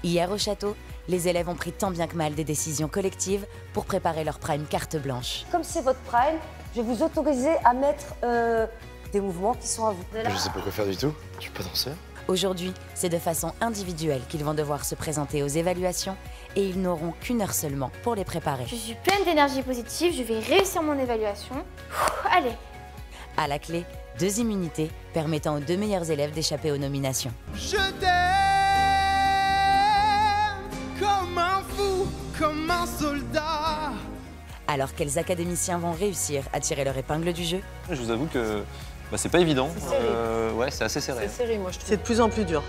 Hier au château, les élèves ont pris tant bien que mal des décisions collectives pour préparer leur prime carte blanche. Comme c'est votre prime, je vais vous autoriser à mettre des mouvements qui sont à vous. Je sais pas quoi faire du tout, je suis pas danseur. Aujourd'hui, c'est de façon individuelle qu'ils vont devoir se présenter aux évaluations et ils n'auront qu'une heure seulement pour les préparer. Je suis pleine d'énergie positive, je vais réussir mon évaluation. Allez. À la clé, 2 immunités permettant aux 2 meilleurs élèves d'échapper aux nominations. Je t'aime comme un fou, comme un soldat. Alors quels académiciens vont réussir à tirer leur épingle du jeu? Je vous avoue que c'est pas évident. C'est serré. Ouais, c'est assez serré. C'est serré, moi, je trouve. C'est de plus en plus dur.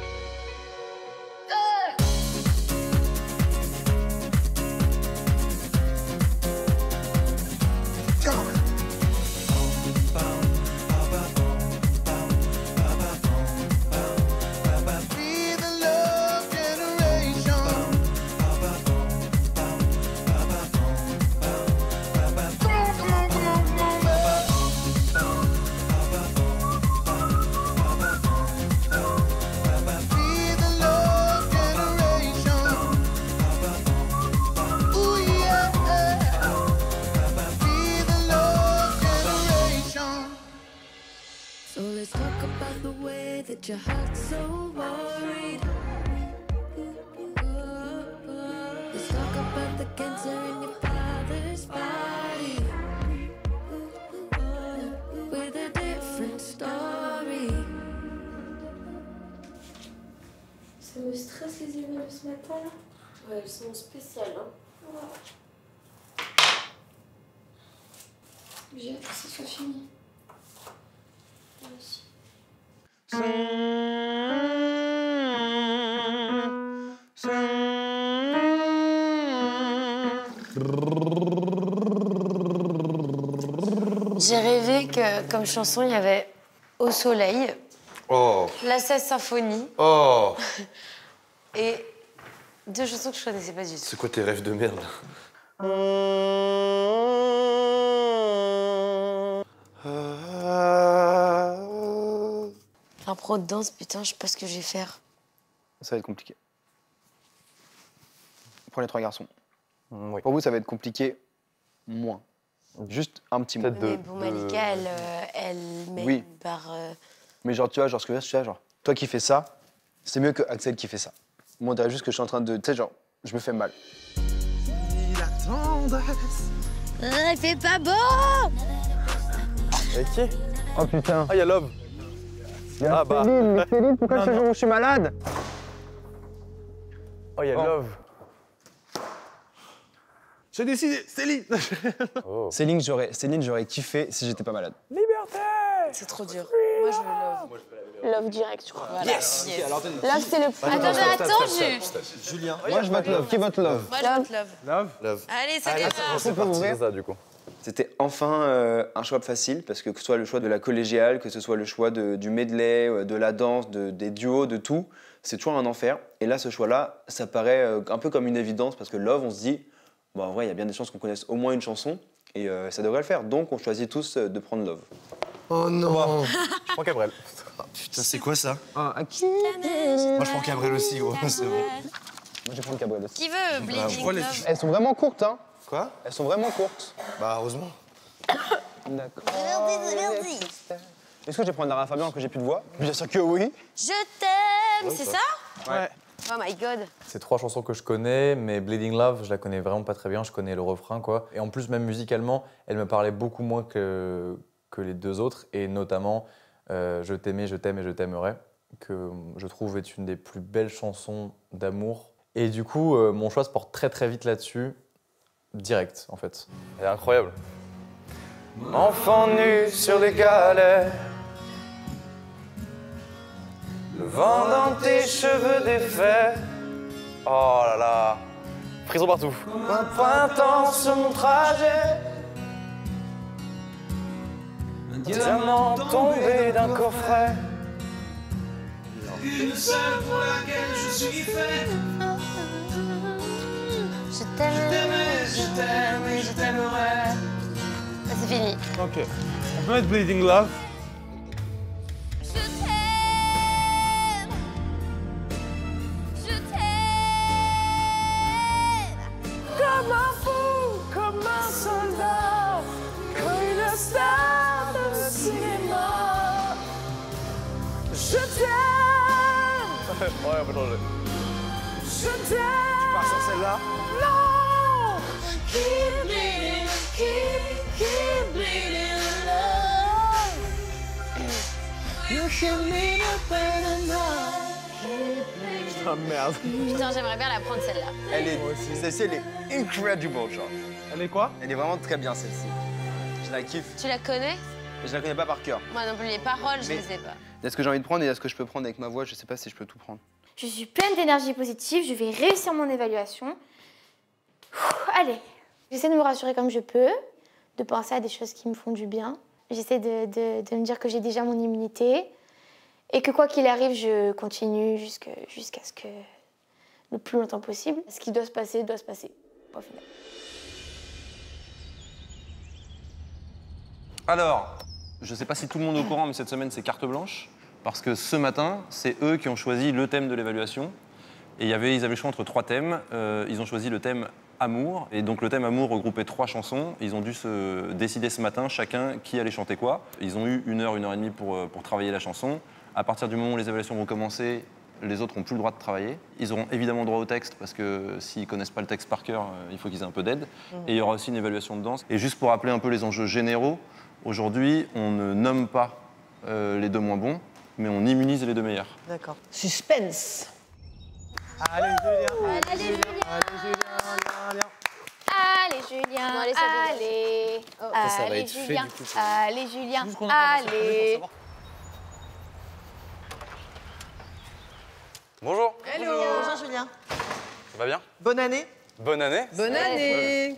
So let's talk about the way that your heart's so worried. Let's talk about the cancer in your father's body. With a different story. Ça me stresse les évaluations ce matin là. Ouais, elles sont spéciales. Hein. Ouais. J'ai hâte que ce soit fini. Moi aussi. J'ai rêvé que, comme chanson, il y avait Au soleil, La 16 symphonie et 2 chansons que je connaissais pas du tout. C'est quoi tes rêves de merde? Un pro de danse, putain, je sais pas ce que je vais faire. Ça va être compliqué. Pour les 3 garçons. Oui. Pour vous, ça va être compliqué moins. Juste un petit mot. Mais bon, Malika, elle met Oui. une barre... Mais genre, tu vois, genre, ce que je veux dire, tu vois, genre, toi qui fais ça, c'est mieux que Axel qui fait ça. Moi, on dirait juste que je suis en train de, tu sais, genre, je me fais mal. La tendresse. il fait pas beau. Avec qui? Oh putain. Ah, il y a Love. Ah bah. Céline, pourquoi ce jour où je suis malade? Oh, il y a Love. J'ai décidé, Céline. Oh. Céline, j'aurais kiffé si j'étais pas malade. Liberté! C'est trop dur. Moi, je veux Love. Love direct, je crois. Voilà. Yes. Yes. Love, c'est le plus. Attends, Julien. Moi, je vote Love. Qui vote Love? Moi, je vote Love. Love. Allez, ça démarre. C'est parti, c'est ça, du coup. C'était enfin un choix facile, parce que ce soit le choix de la collégiale, que ce soit le choix du medley, de la danse, des duos, de tout, c'est toujours un enfer. Et là, ce choix-là, ça paraît un peu comme une évidence, parce que Love, on se dit, bon, en vrai, il y a bien des chances qu'on connaisse au moins une chanson, et ça devrait le faire. Donc, on choisit tous de prendre Love. Oh non. Je prends Cabrel. Ah, putain, c'est quoi ça? Ah, à qui? Moi, je prends Cabrel aussi, gros, c'est bon. Moi, je vais prendre Cabrel aussi. Qui veut Bleeding pourquoi les- Love? Elles sont vraiment courtes, hein? Quoi? Elles sont vraiment courtes. Bah, heureusement. D'accord. Est-ce que je vais prendre Lara Fabian alors que j'ai plus de voix? Bien sûr que oui. Je t'aime, c'est ça? Ouais. Oh my god. C'est 3 chansons que je connais, mais Bleeding Love, je la connais vraiment pas très bien, je connais le refrain, quoi. Et en plus, même musicalement, elle me parlait beaucoup moins que les 2 autres, et notamment Je t'aimais, je t'aime et je t'aimerai, que je trouve est une des plus belles chansons d'amour. Et du coup, mon choix se porte très très vite là-dessus, direct, en fait. Elle est incroyable. Enfant nu sur les galets, le vent dans tes cheveux défaits. Oh là là, prison partout. Un printemps sur mon trajet, un diamant tombé d'un coffret. Une seule pour laquelle je suis fait. Je t'aime, Je t'aime et je t'aimerai. c'est fini. Ok. On peut mettre Bleeding Love. Je t'aime, je t'aime, je t'aimerai. Ça, c'est fini. Je t'aime, je t'aime, je t'aimerai. Ça, c'est fini. Ok. On peut mettre Bleeding Love. Je t'aime, je t'aime, je t'aimerai. Je t'aime, je t'aime, je t'aimerai. Ça, c'est fini. Je t'aime, je t'aime, je t'aimerai. Ça, c'est fini. Ok. on peut changer. Tu pars sur celle-là? Keep bleeding, keep bleeding love. You should mean it better now. Putain, merde. Putain, j'aimerais bien la prendre celle-là. Celle-ci, elle est incredible, genre. Elle est quoi? Elle est vraiment très bien, celle-ci. Je la kiffe. Tu la connais? Mais je la connais pas par cœur. Moi non plus, les paroles, je Mais- les sais pas. Il y a ce que j'ai envie de prendre et il y a ce que je peux prendre avec ma voix. Je sais pas si je peux tout prendre. Je suis pleine d'énergie positive, je vais réussir mon évaluation. Allez, j'essaie de me rassurer comme je peux, de penser à des choses qui me font du bien. J'essaie de me dire que j'ai déjà mon immunité et que quoi qu'il arrive, je continue jusqu'à ce que le plus longtemps possible. Ce qui doit se passer, au final. Alors, je sais pas si tout le monde est au courant, mais cette semaine, c'est carte blanche. Parce que ce matin, c'est eux qui ont choisi le thème de l'évaluation. Et ils avaient le choix entre 3 thèmes. Ils ont choisi le thème amour. Et donc le thème amour regroupait 3 chansons. Ils ont dû se décider ce matin, chacun, qui allait chanter quoi. Ils ont eu 1 heure et demie pour travailler la chanson. À partir du moment où les évaluations vont commencer, les autres n'ont plus le droit de travailler. Ils auront évidemment droit au texte, parce que s'ils ne connaissent pas le texte par cœur, il faut qu'ils aient un peu d'aide. Et il y aura aussi une évaluation de danse. Et juste pour rappeler un peu les enjeux généraux, aujourd'hui, on ne nomme pas les 2 moins bons, mais on immunise les 2 meilleurs. D'accord. Suspense. Allez, Julien. Allez, Julien. Allez, Julien. Bon, allez, ça allez. Ça va Allez, être fait, Julien. du coup, Allez, Julien. Allez. Bonjour. Hello. Bonjour Julien. Ça va bien? Bonne année. Bonne année. Bonne année.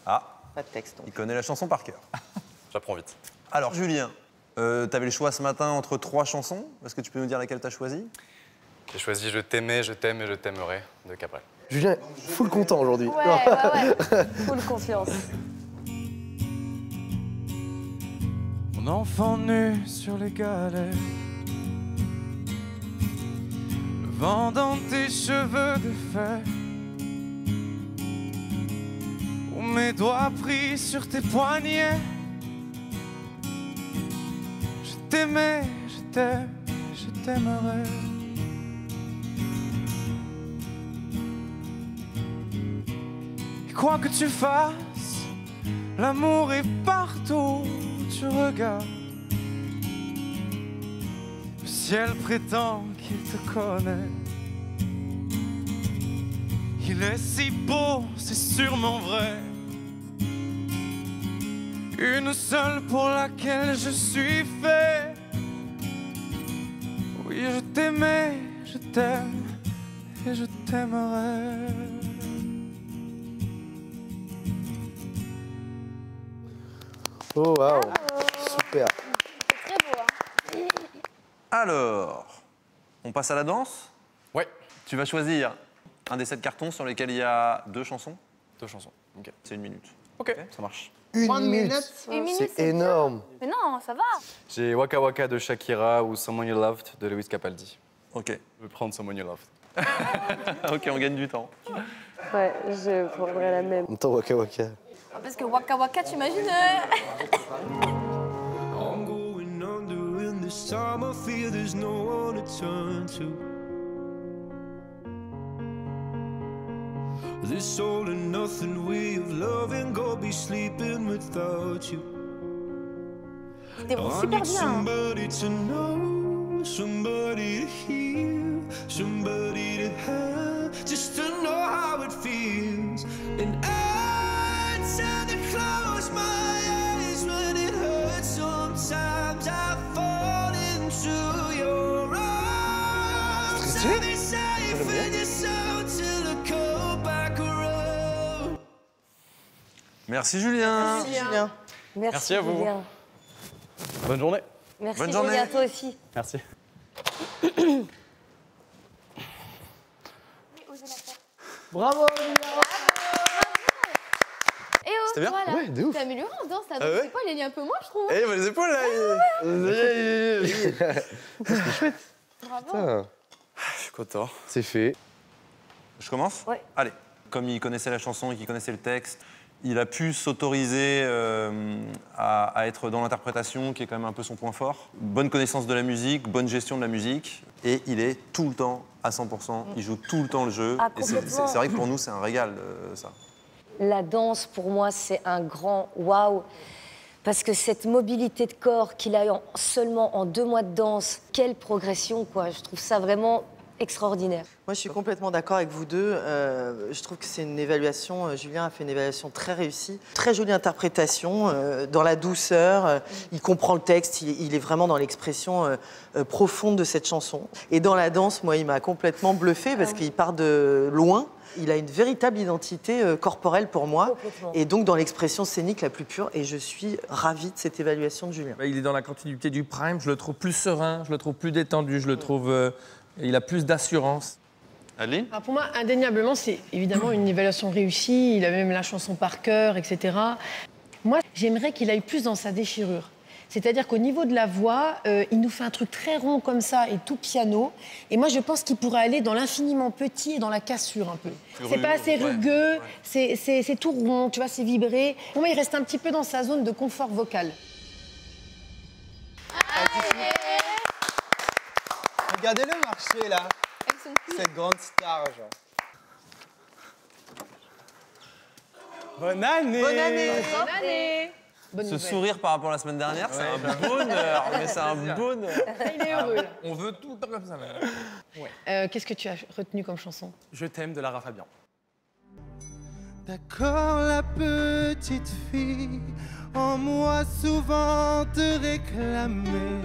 Ah, Pas de texte. il connaît la chanson par cœur. J'apprends vite. Alors, Julien, t'avais le choix ce matin entre 3 chansons. Est-ce que tu peux nous dire laquelle t'as choisi? J'ai choisi Je t'aimais, je t'aime et je t'aimerai de Cabrel. Julien, full content aujourd'hui. Ouais. Full confiance. Mon enfant nu sur les galets, le vent dans tes cheveux de fer, ou mes doigts pris sur tes poignets. Je t'aimais, je t'aime, je t'aimerai. Et quoi que tu fasses, l'amour est partout où tu regardes. Le ciel prétend qu'il te connaît. Il est si beau, c'est sûrement vrai. Une seule pour laquelle je suis fait. Oui, je t'aimais, je t'aime et je t'aimerai. Oh, waouh. Super. Très beau, hein. Alors, on passe à la danse? Ouais. Tu vas choisir un des 7 cartons sur lesquels il y a 2 chansons. 2 chansons. Ok. C'est 1 minute. Ok. Ça marche. Une minute. Une minute, C'est énorme. Mais non, ça va. J'ai Waka Waka de Shakira ou Someone You Loved de Lewis Capaldi. Ok. Je vais prendre Someone You Loved. Ok, on gagne du temps. Ouais, je prendrais la même. En même temps, Waka Waka. Parce que Waka Waka, t'imagines I'm going under in this time I feel there's no one to turn to. This all and nothing way of loving, go be sleeping without you. C'était I super need bien. somebody to know, somebody to hear, somebody to have, just to know how it feels. And I tend to close my eyes when it hurts. Sometimes I fall into your arms. I'll be safe in your soul till I come back around. Merci Julien. Julien. Merci à vous. Julien. Bonne journée. Merci Bonne Julien, journée. toi aussi. Merci. Bravo Julien. Et oh, C'était bien? voilà. Ouais, de ouf. T'es amélioré en danse, là. Ah ouais? C'est pas, il est un peu moins, je trouve. Eh, il va les épaules là. Bravo. Putain, Je suis content. c'est fait. Je commence? Ouais. Allez. Comme il connaissait la chanson et qu'il connaissait le texte, Il a pu s'autoriser à être dans l'interprétation, qui est quand même un peu son point fort. Bonne connaissance de la musique, bonne gestion de la musique. Et il est tout le temps à 100%. Il joue tout le temps le jeu. Ah, et c'est vrai que pour nous, c'est un régal, ça. La danse, pour moi, c'est un grand waouh. Parce que cette mobilité de corps qu'il a seulement en 2 mois de danse, quelle progression, quoi. Je trouve ça vraiment extraordinaire. Moi, je suis complètement d'accord avec vous deux. Je trouve que c'est une évaluation, Julien a fait une évaluation très réussie. Très jolie interprétation, dans la douceur. Il comprend le texte, il est vraiment dans l'expression profonde de cette chanson. Et dans la danse, moi, il m'a complètement bluffé parce qu'il part de loin. Il a une véritable identité corporelle pour moi. Et donc dans l'expression scénique la plus pure. Et je suis ravie de cette évaluation de Julien. Il est dans la continuité du prime. Je le trouve plus serein, je le trouve plus détendu, je le trouve... il a plus d'assurance. Adeline ? Pour moi, indéniablement, c'est évidemment une évaluation réussie. Il a même la chanson par cœur, etc. Moi, j'aimerais qu'il aille plus dans sa déchirure. C'est-à-dire qu'au niveau de la voix, il nous fait un truc très rond comme ça et tout piano. Et moi, je pense qu'il pourrait aller dans l'infiniment petit et dans la cassure un peu. C'est pas assez rugueux, c'est tout rond, tu vois, c'est vibré. Pour moi, il reste un petit peu dans sa zone de confort vocal. Regardez-le marcher, là. Cette grande star, genre. Bonne année! Bonne année! Bonne année! Bonne Ce nouvelle. sourire par rapport à la semaine dernière, c'est un bonheur. Mais c'est un bonheur. Il est heureux, là. On veut tout le temps comme ça, maintenant. Qu'est-ce que tu as retenu comme chanson? Je t'aime de Lara Fabian. D'accord, la petite fille, en moi souvent te réclamait.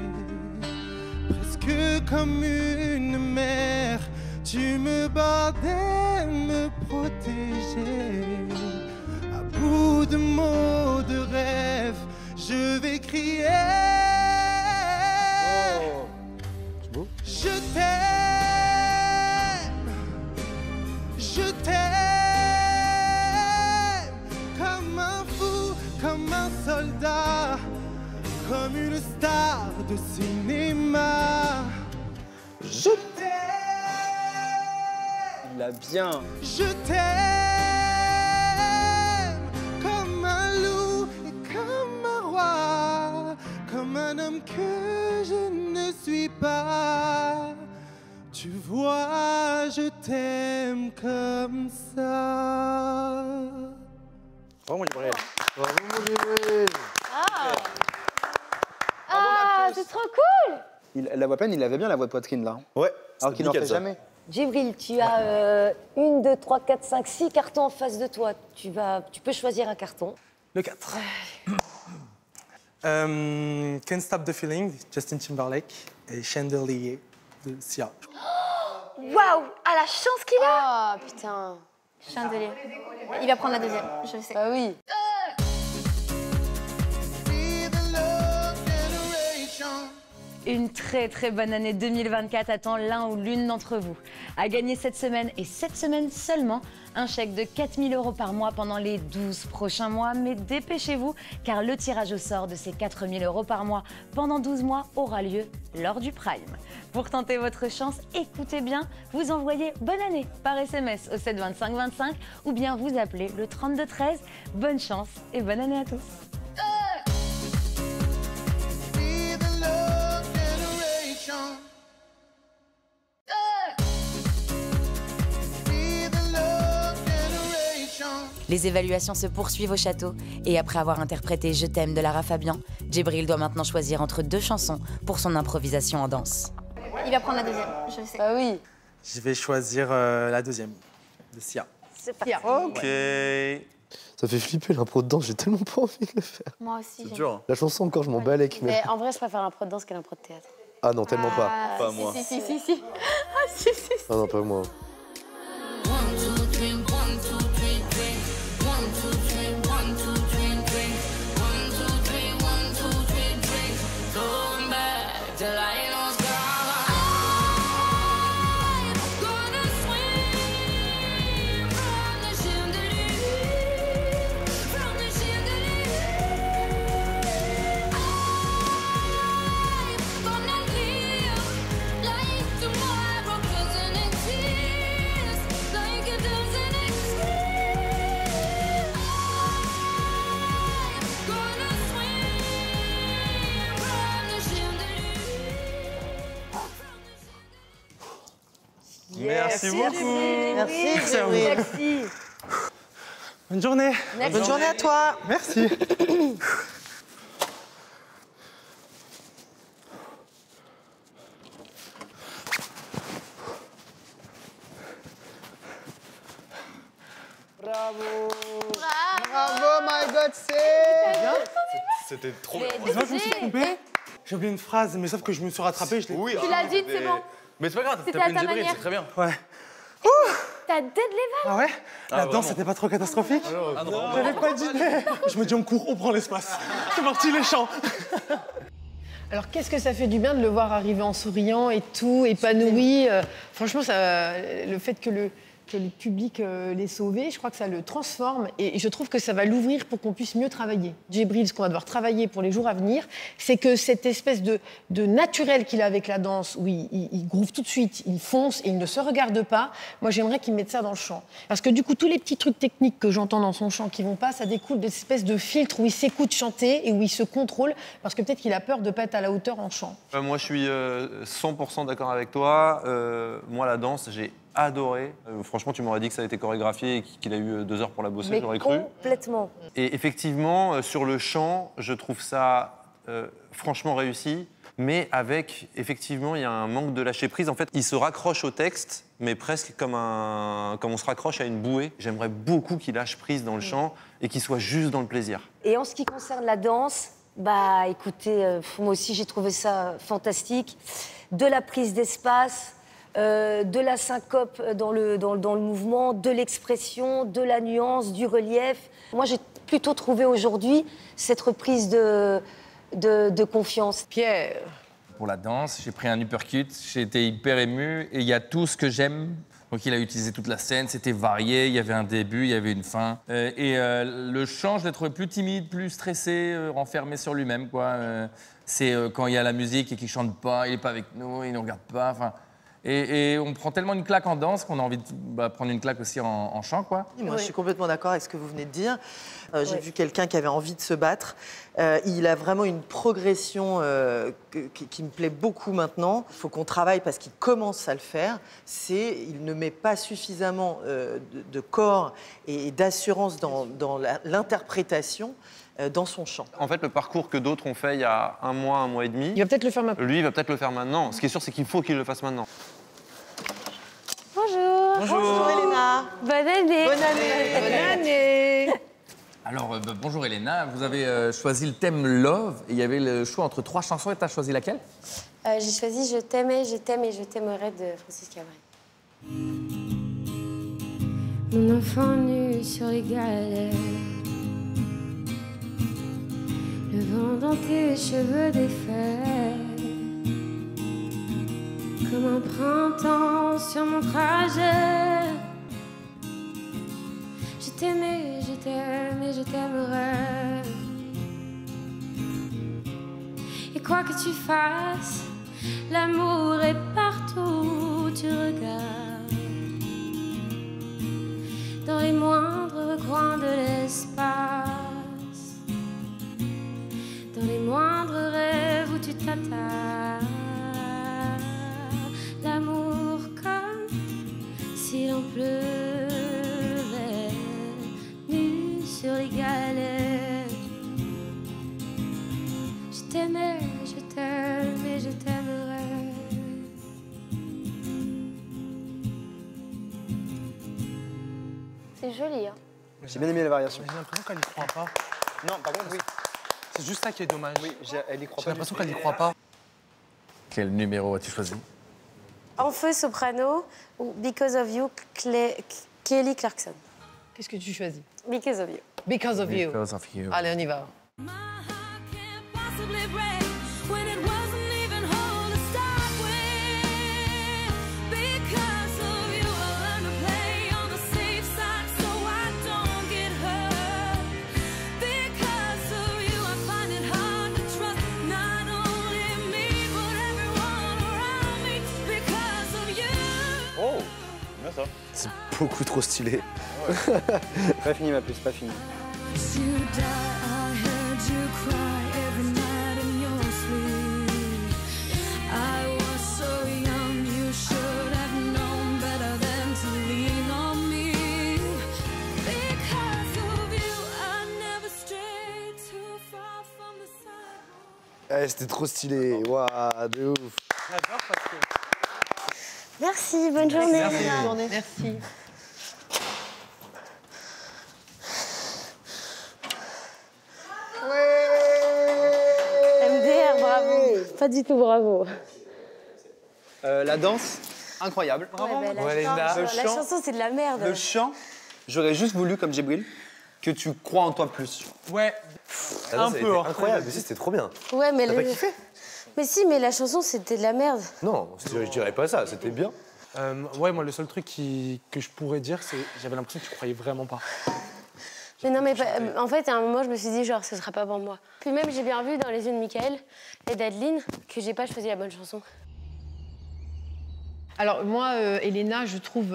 Presque comme une mère, tu me bordais, me protégeais. À bout de mots, de rêves, je vais crier. Je t'aime, je t'aime, comme un fou, comme un soldat, comme une star de cinéma. Je t'aime, Il a bien. je t'aime, comme un loup et comme un roi, comme un homme que je ne suis pas. Tu vois, je t'aime comme ça. Bravo, Gabriel. Bravo, mon Gabriel. Ah, c'est trop cool! La voix pleine, il avait bien la voix de poitrine, là. Ouais. Alors qu'il n'en fait jamais. Djibril, tu as 1, 2, 3, 4, 5, 6 cartons en face de toi. Tu peux choisir un carton. Le 4. Can't Stop the Feeling, Justin Timberlake et Chandelier de Sia. Waouh! Ah, la chance qu'il a! Ah, putain. Chandelier. Il va prendre la deuxième, je sais. Bah oui. Une très très bonne année 2024 attend l'un ou l'une d'entre vous. À gagner cette semaine et cette semaine seulement, un chèque de 4 000 € par mois pendant les 12 prochains mois. Mais dépêchez-vous car le tirage au sort de ces 4 000 € par mois pendant 12 mois aura lieu lors du Prime. Pour tenter votre chance, écoutez bien, vous envoyez bonne année par SMS au 7 25 25 ou bien vous appelez le 32 13. Bonne chance et bonne année à tous. Les évaluations se poursuivent au château et après avoir interprété Je t'aime de Lara Fabian, Djibril doit maintenant choisir entre 2 chansons pour son improvisation en danse. Il va prendre la deuxième, je sais. Bah oui. Je vais choisir la deuxième, de Sia. C'est parti. Ok. Ça fait flipper l'impro de danse, j'ai tellement pas envie de le faire. Moi aussi. C'est dur. La chanson encore, je m'en balèque. Mais en vrai, je préfère l'impro de danse que l'impro de théâtre. Ah non, tellement pas. Pas moi. Si. Ah, si. Ah non, pas moi. Merci beaucoup. Merci, Jérémy. Merci. Bonne journée. Bonne journée à toi. Merci. Bravo. Bravo, my God, C'était trop bien. Je me suis trompé. J'ai oublié une phrase, mais sauf que je me suis rattrapé. Je l'ai... Oui, Tu l'as dit, c'est bon. Mais c'est pas grave, C'était t'as à fait une ta zébrine, manière. c'est très bien. Ouais. T'as dead level. Ah ouais La danse, vraiment. c'était pas trop catastrophique non. J'avais pas d'idée. Je me dis, on court, on prend l'espace. C'est parti, les chants. Alors, qu'est-ce que ça fait du bien de le voir arriver en souriant et tout, épanoui. Franchement, le fait que le public l'ait sauvé, je crois que ça le transforme et je trouve que ça va l'ouvrir pour qu'on puisse mieux travailler. Djibril, ce qu'on va devoir travailler pour les jours à venir, c'est que cette espèce de naturel qu'il a avec la danse, où il groove tout de suite, il fonce et il ne se regarde pas, moi j'aimerais qu'il mette ça dans le chant. Parce que du coup, tous les petits trucs techniques que j'entends dans son chant qui vont pas, ça découle d'une espèce de filtre où il s'écoute chanter et où il se contrôle, parce que peut-être qu'il a peur de pas être à la hauteur en chant. Moi, je suis 100% d'accord avec toi. Moi, la danse, j'ai adoré. Franchement, tu m'aurais dit que ça a été chorégraphié et qu'il a eu 2 heures pour la bosser, Mais j'aurais cru. complètement. Et effectivement, sur le chant, je trouve ça franchement réussi, mais avec, effectivement, il y a un manque de lâcher prise. En fait, il se raccroche au texte, mais presque comme on se raccroche à une bouée. J'aimerais beaucoup qu'il lâche prise dans le chant et qu'il soit juste dans le plaisir. Et en ce qui concerne la danse, bah écoutez, moi aussi j'ai trouvé ça fantastique. De la prise d'espace, de la syncope dans le mouvement, de l'expression, de la nuance, du relief. Moi j'ai plutôt trouvé aujourd'hui cette reprise de confiance. Pierre. Pour la danse, j'ai pris un uppercut, j'ai été hyper ému et il y a tout ce que j'aime. Donc il a utilisé toute la scène, c'était varié, il y avait un début, il y avait une fin. Le chant, je l'ai trouvé plus timide, plus stressé, renfermé sur lui-même, quoi. C'est quand il y a la musique et qu'il chante pas, il est pas avec nous, il nous regarde pas. Enfin, et on prend tellement une claque en danse qu'on a envie de prendre une claque aussi en chant, quoi. Moi, je suis complètement d'accord avec ce que vous venez de dire. J'ai vu quelqu'un qui avait envie de se battre. Il a vraiment une progression qui me plaît beaucoup maintenant. Il faut qu'on travaille parce qu'il commence à le faire. Il ne met pas suffisamment de corps et d'assurance dans l'interprétation dans son chant. En fait, le parcours que d'autres ont fait il y a un mois et demi, Il va peut-être le faire maintenant. lui, il va peut-être le faire maintenant. Ce qui est sûr, c'est qu'il faut qu'il le fasse maintenant. Bonjour. Bonjour Elena. Bonne année. Bonne année. Bonne année. Alors, bonjour Elena, vous avez choisi le thème Love et il y avait le choix entre 3 chansons et tu as choisi laquelle? J'ai choisi Je t'aimais, je t'aime et je t'aimerai de Francis Cabrel. Mon enfant nu sur les galets, le vent dans tes cheveux défaits, comme un printemps sur mon trajet. Je t'aimais, je t'aime et je t'aimerai. Et quoi que tu fasses, l'amour est partout où tu regardes. Dans les moindres coins de l'espace, dans les moindres rêves où tu t'attardes. L'amour comme si l'on pleuvait nu sur les galets. Je t'aimais, je t'aime et je t'aimerai. C'est joli, hein. J'ai bien aimé la variation. J'ai l'impression qu'elle n'y croit pas. Non, par contre, oui. C'est juste ça qui est dommage. Oui, elle y croit J'ai pas. l'impression qu'elle n'y croit pas. Quel numéro as-tu choisi? En feu soprano ou Because of You, Kelly Clarkson. Qu'est-ce que tu choisis? Because of You. Because of you. Because of you. Allez, on y va. Oh, bien ça. C'est beaucoup trop stylé. Pas fini ma puce, pas fini. Ouais, c'était trop stylé. Waouh, de ouf. J'adore parce que... Merci, bonne journée. Merci. Lina. Bonne journée. Merci. MDR, bravo. Pas du tout bravo. La danse, incroyable. Bravo. Ouais, Ouais, la Léna. chanson, c'est de la merde. Le chant, j'aurais juste voulu, comme Djibril, que tu crois en toi plus. Ouais. Un peu. Incroyable, mais si, c'était trop bien. Ouais, mais T'as pas kiffé? Mais si, mais la chanson, c'était de la merde. Non, je dirais pas ça, c'était bien. Ouais, moi, le seul truc que je pourrais dire, c'est j'avais l'impression que tu croyais vraiment pas. Mais non, mais en fait, à un moment, je me suis dit, genre, ce sera pas pour moi. Puis même, j'ai bien vu dans les yeux de Michael et d'Adeline que j'ai pas choisi la bonne chanson. Alors moi, Elena, je trouve,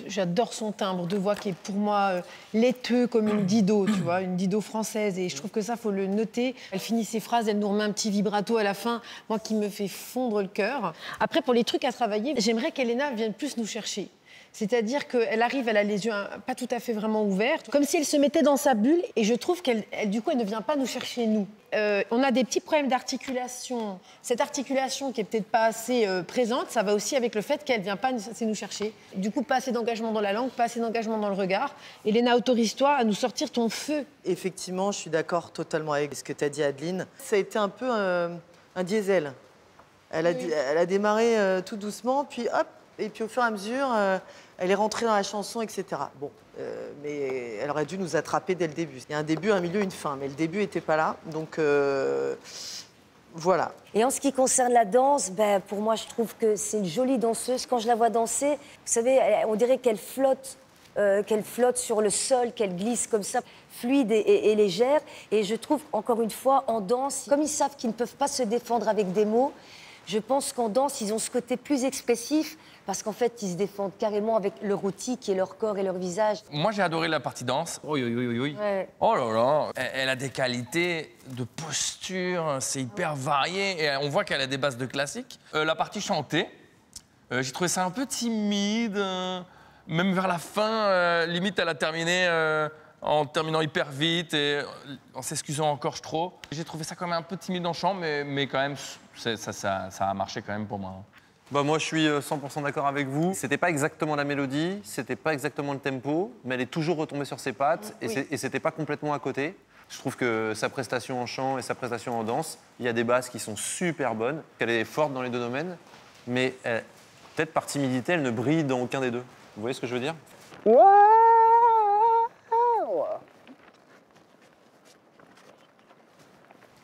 j'adore son timbre de voix qui est pour moi laiteux comme une Dido, tu vois, une Dido française. Et je trouve que ça, faut le noter. Elle finit ses phrases, elle nous remet un petit vibrato à la fin, moi qui me fait fondre le cœur. Après, pour les trucs à travailler, j'aimerais qu'Elena vienne plus nous chercher. C'est-à-dire qu'elle arrive, elle a les yeux pas tout à fait vraiment ouverts, comme si elle se mettait dans sa bulle. Et je trouve du coup, elle ne vient pas nous chercher, nous. On a des petits problèmes d'articulation. Cette articulation qui est peut-être pas assez présente, ça va aussi avec le fait qu'elle ne vient pas nous chercher. Du coup, pas assez d'engagement dans la langue, pas assez d'engagement dans le regard. Elena, autorise-toi à nous sortir ton feu. Effectivement, je suis d'accord totalement avec ce que tu as dit, Adeline. Ça a été un peu un diesel. Elle a démarré tout doucement, puis hop, et puis au fur et à mesure, elle est rentrée dans la chanson, etc. Bon, mais elle aurait dû nous attraper dès le début. Il y a un début, un milieu, une fin, mais le début n'était pas là, donc voilà. Et en ce qui concerne la danse, pour moi, je trouve que c'est une jolie danseuse. Quand je la vois danser, vous savez, on dirait qu'elle flotte sur le sol, qu'elle glisse comme ça, fluide et légère. Et je trouve, encore une fois, en danse, comme ils savent qu'ils ne peuvent pas se défendre avec des mots, je pense qu'en danse, ils ont ce côté plus expressif, parce qu'en fait, ils se défendent carrément avec leur outil qui est leur corps et leur visage. Moi, j'ai adoré la partie danse. Oui, oui, oui, oui. Ouais. Oh là là. Elle a des qualités de posture, c'est hyper varié. Et on voit qu'elle a des bases de classique. La partie chantée, j'ai trouvé ça un peu timide. Même vers la fin, limite, elle a terminé en terminant hyper vite et en s'excusant encore trop. J'ai trouvé ça quand même un peu timide en chant, mais quand même, ça a marché quand même pour moi. Bah moi, je suis 100% d'accord avec vous. C'était pas exactement la mélodie, c'était pas exactement le tempo, mais elle est toujours retombée sur ses pattes et c'était pas complètement à côté. Je trouve que sa prestation en chant et sa prestation en danse, il y a des bases qui sont super bonnes, qu'elle est forte dans les deux domaines, mais peut-être par timidité, elle ne brille dans aucun des deux. Vous voyez ce que je veux dire?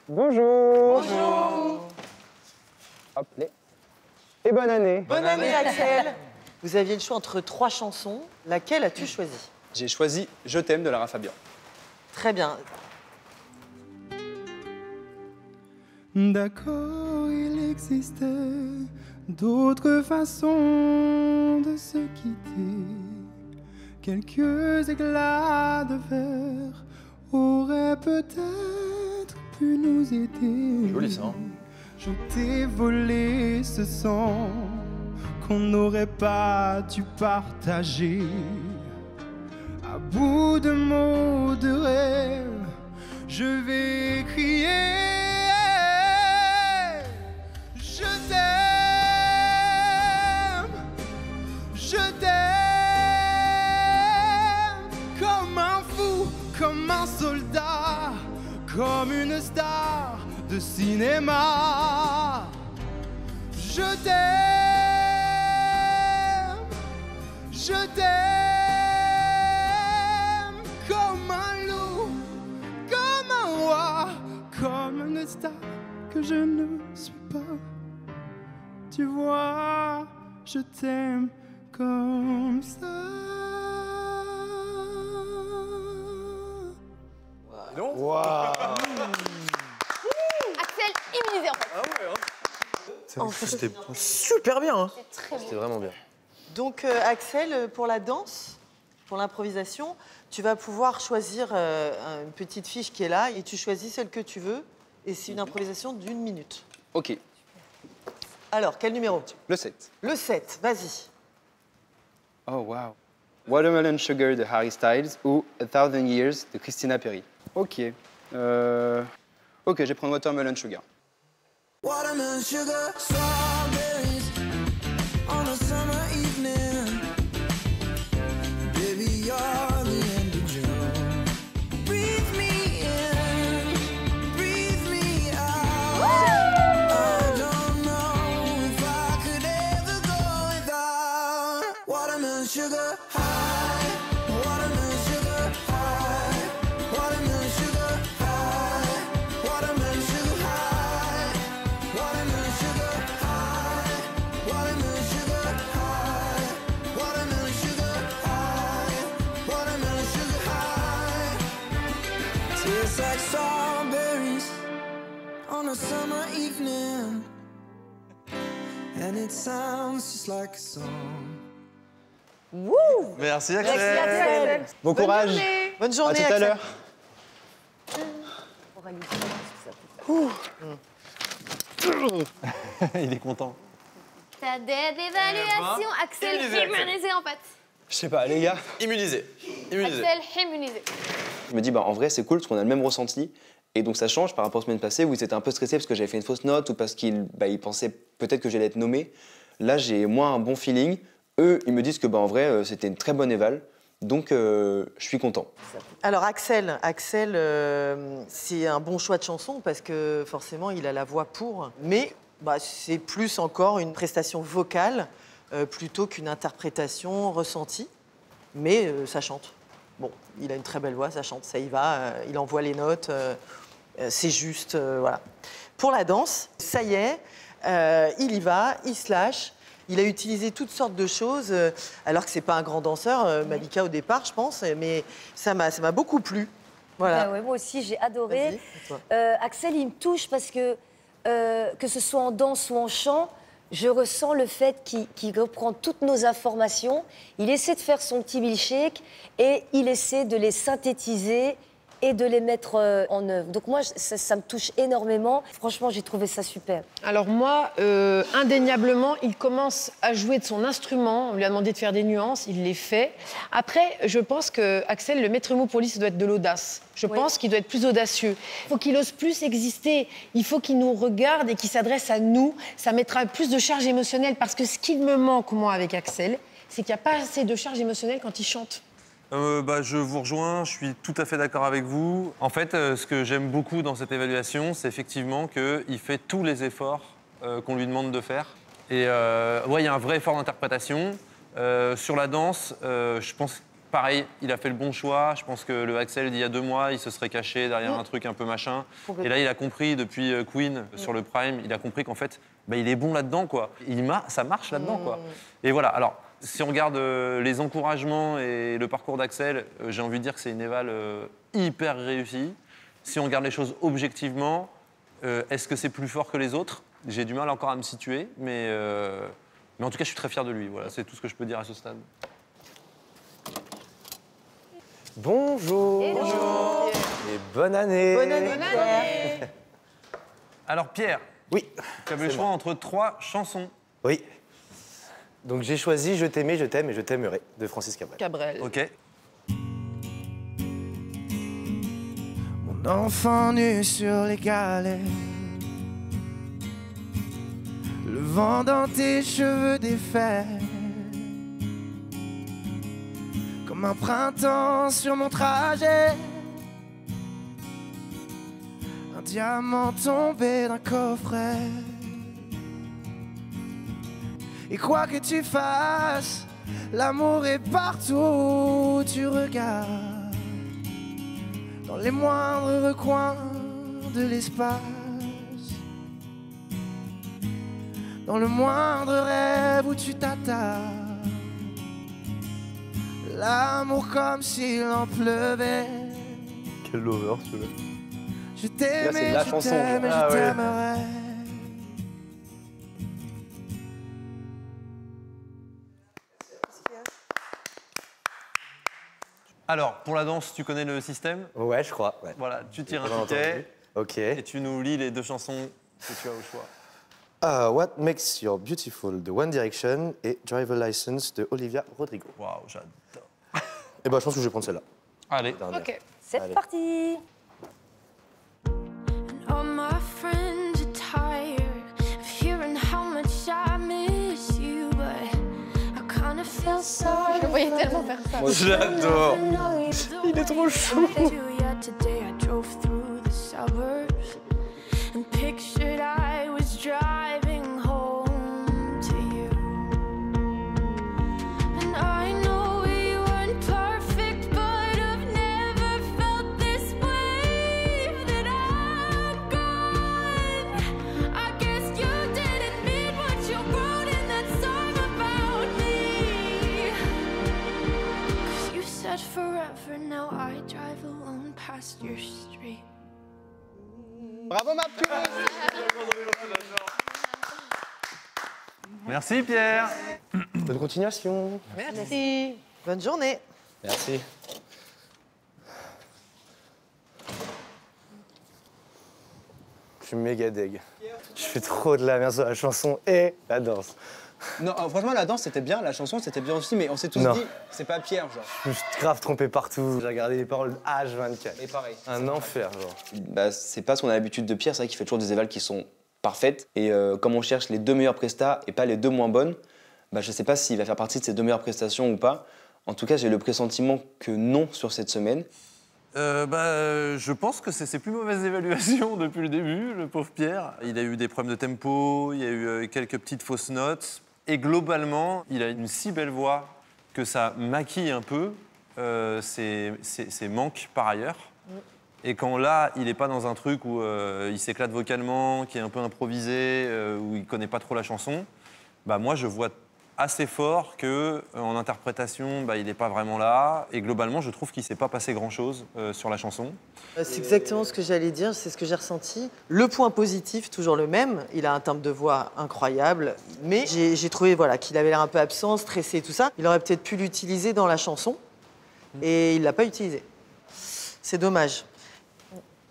Bonjour. Bonjour. Hop, et bonne année. Bonne année, Axel. Vous aviez le choix entre 3 chansons. Laquelle as-tu choisi? J'ai choisi Je t'aime de Lara Fabian. Très bien. D'accord, il existait d'autres façons de se quitter. Quelques éclats de verre auraient peut-être pu nous aider. Joli ça. Je t'ai volé ce sang qu'on n'aurait pas dû partager. À bout de mots de rêve, je vais crier. Je t'aime, je t'aime, comme un fou, comme un soldat, comme une star de cinéma. Je t'aime, comme un loup, comme un roi, comme une star que je ne suis pas. Tu vois, je t'aime comme ça. Waouh. Axel, immunisé en fait. C'était super bien. Hein. C'était vraiment bien. Donc, Axel, pour la danse, pour l'improvisation, tu vas pouvoir choisir une petite fiche qui est là et tu choisis celle que tu veux. Et c'est une improvisation d'1 minute. Ok. Alors, quel numéro? Le 7. Le 7, vas-y. Oh, wow. Watermelon Sugar de Harry Styles ou A Thousand Years de Christina Perri. Ok. Ok, je vais prendre Watermelon Sugar. Watermelon sugar, strawberries on a summer evening. Baby, you're the end of June. Breathe me in, breathe me out. I don't know if I could ever go without watermelon sugar high, watermelon sugar high, watermelon sugar high, watermelon sugar high. Watermelon sugar high, watermelon sugar high, watermelon sugar high, watermelon sugar high. Tastes like strawberries on a summer evening, and it sounds just like a song. Wouh! Merci Merci, Axel. Bon courage. Bonne journée, À tout à Axel. l'heure. Il est content. T'as des évaluations. Axel immunisé en fait. Je sais pas, les gars. Immunisé. Immunisé. Axel immunisé. Je me dis, bah, en vrai, c'est cool parce qu'on a le même ressenti. Et donc, ça change par rapport aux semaines passées où ils étaient un peu stressés parce que j'avais fait une fausse note ou parce qu'ils ils pensaient peut-être que j'allais être nommé. Là, j'ai moins un bon feeling. Eux, ils me disent que, bah, en vrai, c'était une très bonne éval. Donc, je suis content. Alors Axel, c'est un bon choix de chanson parce que forcément il a la voix pour, mais c'est plus encore une prestation vocale plutôt qu'une interprétation ressentie, mais ça chante. Bon, il a une très belle voix, ça chante, ça y va, il envoie les notes, c'est juste, voilà. Pour la danse, ça y est, il y va, il se lâche. Il a utilisé toutes sortes de choses, alors que c'est pas un grand danseur, Malika au départ, je pense, mais ça m'a beaucoup plu. Voilà. Ouais, moi aussi, j'ai adoré. Vas-y, toi. Axel, il me touche parce que ce soit en danse ou en chant, je ressens le fait qu'il reprend toutes nos informations, il essaie de faire son petit milkshake et il essaie de les synthétiser et de les mettre en œuvre. Donc moi, ça me touche énormément. Franchement, j'ai trouvé ça super. Alors moi, indéniablement, il commence à jouer de son instrument. On lui a demandé de faire des nuances, il les fait. Après, je pense que Axel, le maître mot pour lui, ça doit être de l'audace. Je pense qu'il doit être plus audacieux. Il faut qu'il ose plus exister. Il faut qu'il nous regarde et qu'il s'adresse à nous. Ça mettra plus de charge émotionnelle parce que ce qu'il me manque, moi, avec Axel, c'est qu'il n'y a pas assez de charge émotionnelle quand il chante. Je vous rejoins, je suis tout à fait d'accord avec vous. En fait, ce que j'aime beaucoup dans cette évaluation, c'est effectivement qu'il fait tous les efforts qu'on lui demande de faire. Et il y a un vrai effort d'interprétation. Sur la danse, je pense, pareil, il a fait le bon choix. Je pense que le Axel d'il y a 2 mois, il se serait caché derrière un truc un peu machin. Et là, il a compris, depuis Queen, sur le Prime, il a compris qu'en fait, il est bon là-dedans, quoi. Ça marche là-dedans, quoi. Et voilà, alors... Si on regarde les encouragements et le parcours d'Axel, j'ai envie de dire que c'est une éval hyper réussie. Si on regarde les choses objectivement, est-ce que c'est plus fort que les autres? J'ai du mal encore à me situer, mais en tout cas, je suis très fier de lui. Voilà, c'est tout ce que je peux dire à ce stade. Bonjour. Bonjour. Et bonne année. Bonne année. Bonne année. Alors Pierre, oui, tu avais le choix entre 3 chansons. Oui. Donc j'ai choisi Je t'aimais, je t'aime et je t'aimerai de Francis Cabrel. Ok. Mon enfant nu sur les galets, le vent dans tes cheveux défaits, comme un printemps sur mon trajet, un diamant tombé d'un coffret. Et quoi que tu fasses, l'amour est partout où tu regardes, dans les moindres recoins de l'espace, dans le moindre rêve où tu t'attardes. L'amour comme s'il en pleuvait. Quel lover celui-là. Je t'aimais, la je chanson. t'aime et je t'aimerai. Alors, pour la danse, tu connais le système? Ouais, je crois. Ouais. Voilà, tu tires J'ai un pas ticket. entendu. Ok. Et tu nous lis les 2 chansons que tu as au choix. What Makes You Beautiful de One Direction et Driver License de Olivia Rodrigo. Waouh, j'adore. Et je pense que je vais prendre celle-là. Allez. Ok, c'est parti. All feel sorry. Je le voyais tellement faire ça. J'adore. Il est trop chou. Today I drove through the suburbs and pictured I was driving home to you. And I know we weren't perfect, but I've never felt this way that I'm gone. I guess you didn't mean what you wrote in that song about me. 'Cause you said forever, now I drive alone past your street. Bravo ma puce. Merci Pierre. Bonne continuation. Merci. Bonne journée. Merci. Je suis méga deg. Je fais trop de la merde sur la chanson et la danse. Non, franchement, la danse c'était bien, la chanson c'était bien aussi, mais on s'est tous dit, c'est pas Pierre, genre. Je me suis grave trompé partout. J'ai regardé les paroles H24. Et pareil. Un enfer, genre. Bah, c'est pas ce qu'on a l'habitude de Pierre, c'est vrai qu'il fait toujours des évals qui sont parfaites. Et comme on cherche les 2 meilleures prestas et pas les 2 moins bonnes, bah, je sais pas s'il va faire partie de ces 2 meilleures prestations ou pas. En tout cas, j'ai le pressentiment que non sur cette semaine. Je pense que c'est ses plus mauvaises évaluations depuis le début, le pauvre Pierre. Il a eu des problèmes de tempo, il y a eu quelques petites fausses notes. Et globalement, il a une si belle voix que ça maquille un peu ses manques par ailleurs. Et quand là, il n'est pas dans un truc où il s'éclate vocalement, qui est un peu improvisé, où il ne connaît pas trop la chanson, bah moi je vois assez fort qu'en interprétation, il n'est pas vraiment là. Et globalement, je trouve qu'il ne s'est pas passé grand-chose sur la chanson. C'est exactement ce que j'allais dire, c'est ce que j'ai ressenti. Le point positif, toujours le même, il a un timbre de voix incroyable, mais j'ai trouvé qu'il avait l'air un peu absent, stressé et tout ça. Il aurait peut-être pu l'utiliser dans la chanson, et il ne l'a pas utilisé. C'est dommage.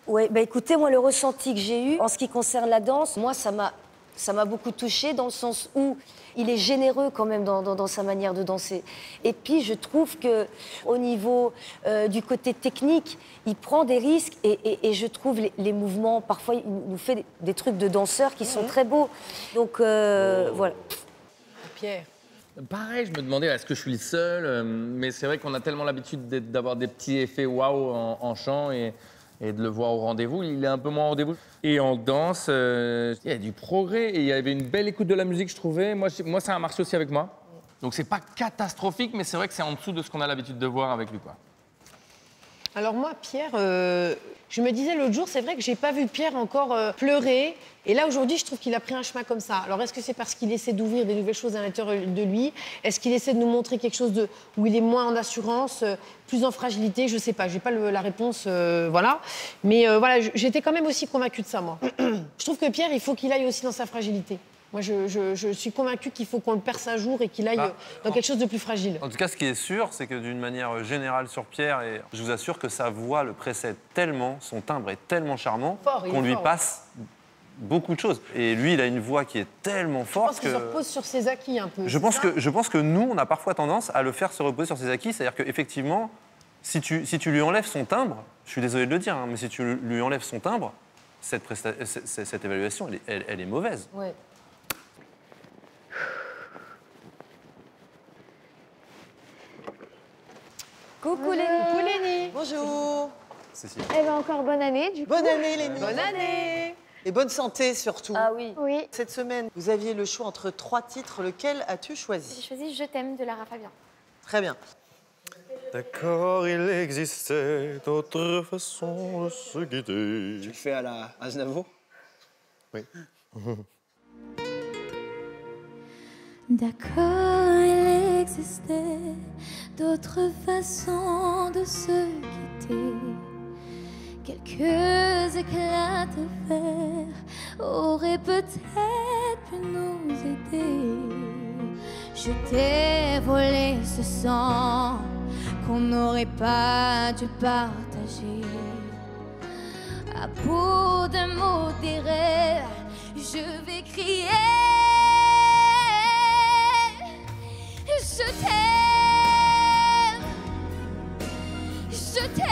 Ouais, écoutez, moi, le ressenti que j'ai eu en ce qui concerne la danse, moi, ça m'a beaucoup touchée dans le sens où il est généreux quand même dans sa manière de danser. Et puis, je trouve qu'au niveau du côté technique, il prend des risques et je trouve les mouvements, parfois, il nous fait des trucs de danseurs qui sont très beaux. Donc, voilà. Pierre. Pareil, je me demandais, est-ce que je suis le seul? Mais c'est vrai qu'on a tellement l'habitude d'avoir des petits effets waouh en chant et de le voir au rendez-vous. Il est un peu moins au rendez-vous. Et en danse, il y a du progrès et il y avait une belle écoute de la musique, je trouvais. Moi ça a marché aussi avec moi. Donc c'est pas catastrophique, mais c'est vrai que c'est en dessous de ce qu'on a l'habitude de voir avec lui, quoi. Alors moi, Pierre, je me disais l'autre jour, c'est vrai que j'ai pas vu Pierre encore pleurer. Et là, aujourd'hui, je trouve qu'il a pris un chemin comme ça. Alors, est-ce que c'est parce qu'il essaie d'ouvrir des nouvelles choses à l'intérieur de lui? Est-ce qu'il essaie de nous montrer quelque chose où il est moins en assurance, plus en fragilité? Je sais pas, j'ai pas la réponse, voilà. Mais voilà, j'étais quand même aussi convaincue de ça, moi. Je trouve que Pierre, il faut qu'il aille aussi dans sa fragilité. Moi, je suis convaincue qu'il faut qu'on le perce un jour et qu'il aille dans quelque chose de plus fragile. En tout cas, ce qui est sûr, c'est que d'une manière générale sur Pierre, et je vous assure que sa voix le précède tellement, son timbre est tellement charmant qu'on lui passe beaucoup de choses. Et lui, il a une voix qui est tellement forte je pense qu'il se repose sur ses acquis un peu. Je pense que nous, on a parfois tendance à le faire se reposer sur ses acquis. C'est-à-dire qu'effectivement, si tu lui enlèves son timbre, je suis désolé de le dire, mais si tu lui enlèves son timbre, cette évaluation, elle est mauvaise. Ouais. Coucou Lénie. Coucou Lénie. Bonjour. Cécile. Eh ben encore bonne année du coup. Bonne année Lénie. Bonne année. Et bonne santé surtout. Ah oui. Oui. Cette semaine, vous aviez le choix entre 3 titres. Lequel as-tu J'ai choisi? choisi Je t'aime de Lara Fabian. Très bien. D'accord, il existait d'autres façons de se guider. Tu le fais à la Aznavour? Oui. D'accord, il existait d'autres façons de se quitter. Quelques éclats de verre auraient peut-être pu nous aider. Je t'ai volé ce sang qu'on n'aurait pas dû partager. À bout d'un mot d'erreur, je vais crier. Je t'aime, je t'aime,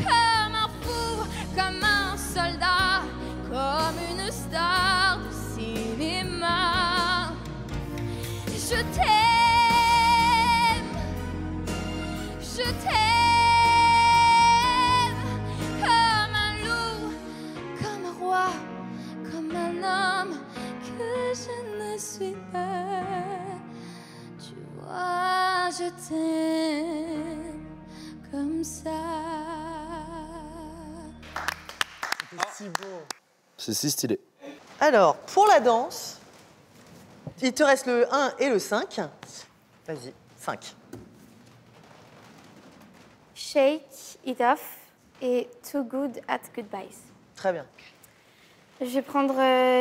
comme un fou, comme un soldat, comme une star de cinéma. je t'aime, je t'aime comme un loup, comme un roi, comme un homme que je ne suis pas. Tu vois, je t'aime comme ça. C'est si beau. C'est si stylé. Alors, pour la danse, il te reste le 1 et le 5. Vas-y, 5. Shake It Off et Too Good at Goodbyes. Très bien. Je vais prendre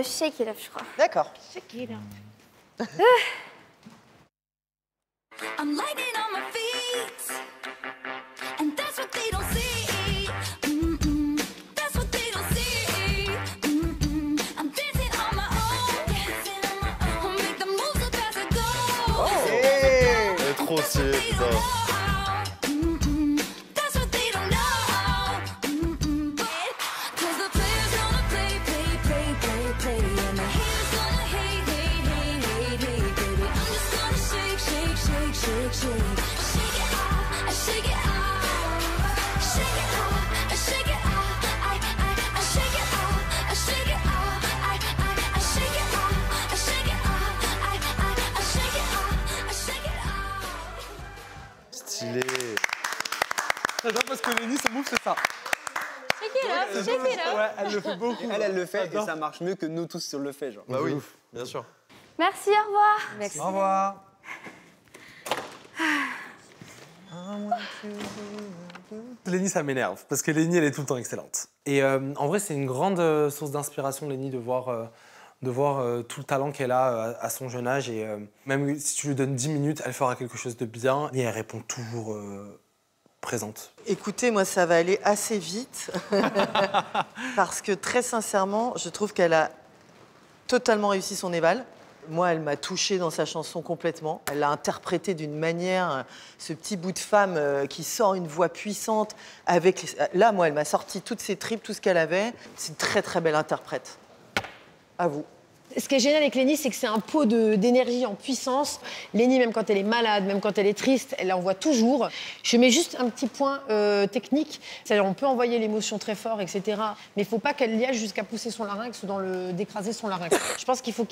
Shake It Off, je crois. D'accord. Shake It Off. I'm lightning on my feet, and that's what they don't see. That's what they don't see. I'm dancing on my own, I'll make the moves as fast as I go. Elle est trop stylée, putain. That's what they don't know. 'Cause the players gonna play, play, play, play, play, and the haters gonna hate, hate, hate, hate, hate, baby. I'm just gonna shake, shake, shake, shake, shake, shake it off, I shake it off, shake it off, I shake it off, I shake it off, I shake it off, I shake it off, I shake it off, I shake it off, I shake it off. Stylé. J'adore parce que Lenny, son move, c'est ça. Shake It Off, Shake It Off. Ouais, elle le fait beaucoup. Elle le fait et ça marche mieux que nous tous sur le fait, genre. Bah oui, bien sûr. Merci, au revoir. Merci. Au revoir. Lenny, ça m'énerve, parce que Lenny, elle est tout le temps excellente. Et en vrai, c'est une grande source d'inspiration, Lenny, de voir tout le talent qu'elle a à son jeune âge. Et même si tu lui donnes 10 minutes, elle fera quelque chose de bien. Et elle répond toujours présente. Écoutez, moi, ça va aller assez vite. Parce que très sincèrement, je trouve qu'elle a totalement réussi son éval. Moi, elle m'a touchée dans sa chanson complètement. Elle l'a interprété d'une manière, ce petit bout de femme qui sort une voix puissante. Là, moi, elle m'a sorti toutes ses tripes, tout ce qu'elle avait. C'est une très, très belle interprète. À vous. Ce qui est génial avec Lenny, c'est que c'est un pot d'énergie en puissance. Lenny, même quand elle est malade, même quand elle est triste, elle l'envoie toujours. Je mets juste un petit point technique. C'est-à-dire, on peut envoyer l'émotion très fort, etc. Mais il ne faut pas qu'elle y aille jusqu'à pousser son larynx ou d'écraser son larynx. Je pense qu'il faut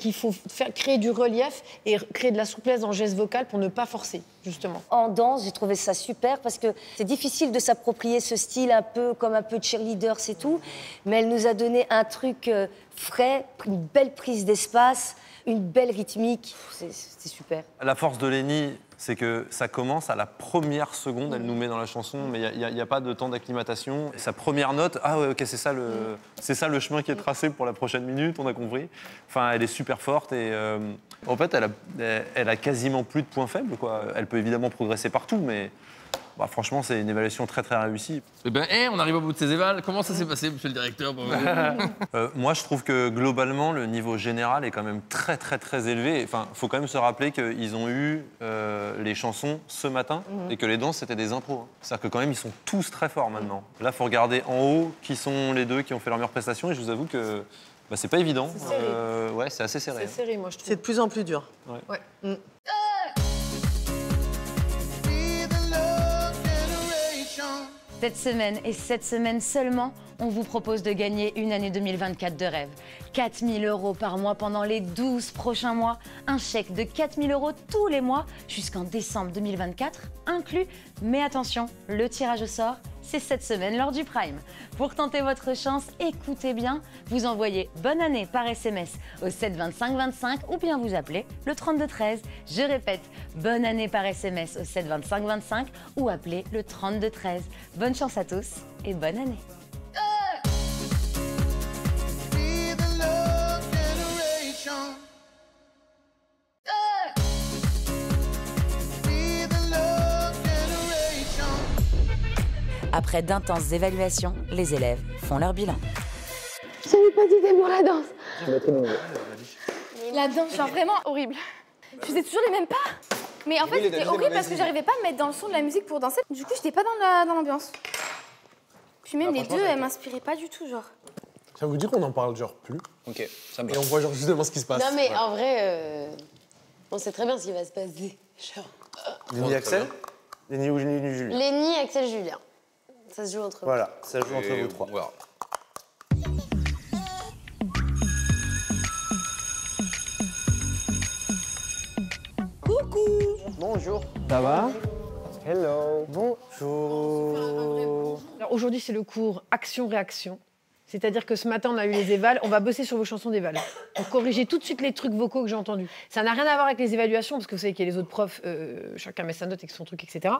créer du relief et créer de la souplesse dans le geste vocal pour ne pas forcer, justement. En danse, j'ai trouvé ça super parce que c'est difficile de s'approprier ce style un peu comme un peu cheerleader, c'est tout. Mais elle nous a donné un truc frais, une belle prise d'espace, une belle rythmique. C'est super. La force de Lenny, c'est que ça commence à la première seconde, elle nous met dans la chanson, mais il n'y a pas de temps d'acclimatation. Sa première note, ah ouais, ok, c'est ça le chemin qui est tracé pour la prochaine minute, on a compris. Enfin, elle est super forte et en fait, elle a quasiment plus de points faibles, quoi. Elle peut évidemment progresser partout, mais bah, franchement, c'est une évaluation très très réussie. Eh ben, on arrive au bout de ces évals. Comment ça s'est passé, monsieur le directeur? Moi, je trouve que globalement, le niveau général est quand même très très très élevé. Enfin, faut quand même se rappeler qu'ils ont eu les chansons ce matin et que les danses c'était des impros. Hein. C'est-à-dire que quand même, ils sont tous très forts maintenant. Là, faut regarder en haut qui sont les deux qui ont fait leur meilleure prestation et je vous avoue que bah, c'est pas évident. C'est serré. Ouais, c'est assez serré. C'est serré, moi, je trouve. C'est de plus en plus dur. Ouais. Cette semaine et cette semaine seulement, on vous propose de gagner une année 2024 de rêve. 4 000 € par mois pendant les 12 prochains mois. Un chèque de 4 000 € tous les mois jusqu'en décembre 2024 inclus. Mais attention, le tirage au sort, c'est cette semaine lors du Prime. Pour tenter votre chance, écoutez bien, vous envoyez « Bonne année » par SMS au 7 25 25 ou bien vous appelez le 32 13. Je répète, « Bonne année » par SMS au 7 25 25 ou appelez le 32 13. Bonne chance à tous et bonne année. Après d'intenses évaluations, les élèves font leur bilan. J'avais pas d'idée pour la danse. La danse, genre vraiment horrible. Je faisais toujours les mêmes pas. Mais en fait, c'était horrible parce que j'arrivais pas à me mettre dans le son de la musique pour danser. Du coup, j'étais pas dans l'ambiance. Puis même les deux, elles m'inspiraient pas du tout, genre. Ça vous dit qu'on en parle genre plus? Ok, ça me Et on voit genre justement ce qui se passe. Non mais en vrai, On sait très bien ce qui va se passer. Genre... Lenny Axel Lenny ou Julien? Lenny, Axel, Julien. Ça se joue entre vous. Voilà, ça joue entre vous trois. Voilà. Coucou. Bonjour. Ça va? Hello. Bonjour. Alors aujourd'hui, c'est le cours action-réaction. C'est-à-dire que ce matin, on a eu les évals. On va bosser sur vos chansons d'éval. Pour corriger tout de suite les trucs vocaux que j'ai entendus. Ça n'a rien à voir avec les évaluations, parce que vous savez qu'il y a les autres profs, chacun met sa note avec son truc, etc.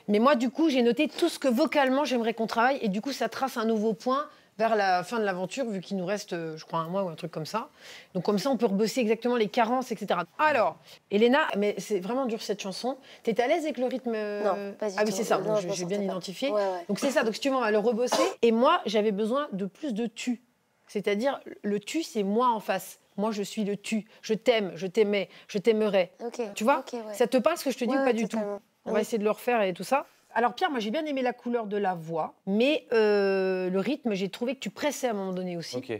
Mais moi, du coup, j'ai noté tout ce que vocalement, j'aimerais qu'on travaille. Et du coup, ça trace un nouveau point vers la fin de l'aventure, vu qu'il nous reste, je crois, un mois ou un truc comme ça. Donc comme ça, on peut rebosser exactement les carences, etc. Alors, Elena, mais c'est vraiment dur cette chanson. T'es à l'aise avec le rythme? Non, pas du Ah oui, tout. c'est ça, Non, donc je m'en j'ai bien sortais pas. identifié. Ouais, ouais. Donc c'est ça, donc si tu veux, on va le rebosser. Et moi, j'avais besoin de plus de tu. C'est-à-dire, le tu, c'est moi en face. Moi, je suis le tu. Je t'aime, je t'aimais, je t'aimerais. Ok. Tu vois? Ok, ouais. Ça te parle ce que je te dis Ouais, ou pas ouais, du totalement. tout? On va essayer de le refaire et tout ça. Alors Pierre, moi j'ai bien aimé la couleur de la voix, mais le rythme, j'ai trouvé que tu pressais à un moment donné aussi. Ok.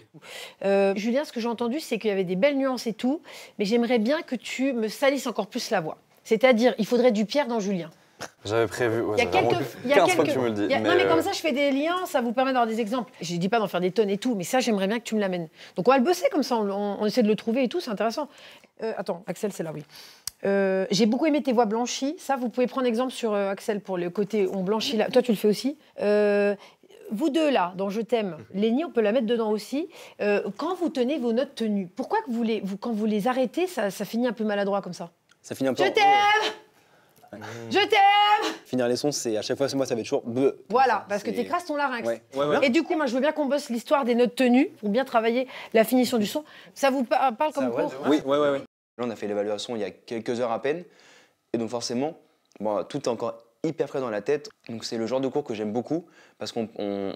Julien, ce que j'ai entendu, c'est qu'il y avait des belles nuances et tout, mais j'aimerais bien que tu me salisses encore plus la voix. C'est-à-dire, il faudrait du Pierre dans Julien. J'avais prévu. Ouais, Il y a ça fait quelques, vraiment il y a 15 fois quelques- que tu me le dis. il y a- non, mais comme ça, je fais des liens, ça vous permet d'avoir des exemples. Je dis pas d'en faire des tonnes et tout, mais ça, j'aimerais bien que tu me l'amènes. Donc, on va le bosser comme ça, on essaie de le trouver et tout, c'est intéressant. Attends, Axel, c'est là, oui. J'ai beaucoup aimé tes voix blanchies. Ça, vous pouvez prendre exemple sur Axel pour le côté on blanchit là. Toi, tu le fais aussi. Vous deux, là, dans Je t'aime, Lenny, on peut la mettre dedans aussi. Quand vous tenez vos notes tenues, pourquoi que quand vous les arrêtez, ça finit un peu maladroit comme ça? Ça finit un peu. Je t'aime! Je t'aime! Finir les sons, c'est à chaque fois, moi, ça va être toujours. Bleu. Voilà, parce que C'est- t'écrases ton larynx. Ouais, ouais, ouais. Et du coup, moi, je veux bien qu'on bosse l'histoire des notes tenues pour bien travailler la finition du son. Ça vous parle comme cours? Oui, ouais, ouais, ouais. Là, on a fait l'évaluation il y a quelques heures à peine. Et donc, forcément, bon, tout est encore hyper frais dans la tête. Donc, c'est le genre de cours que j'aime beaucoup parce qu'on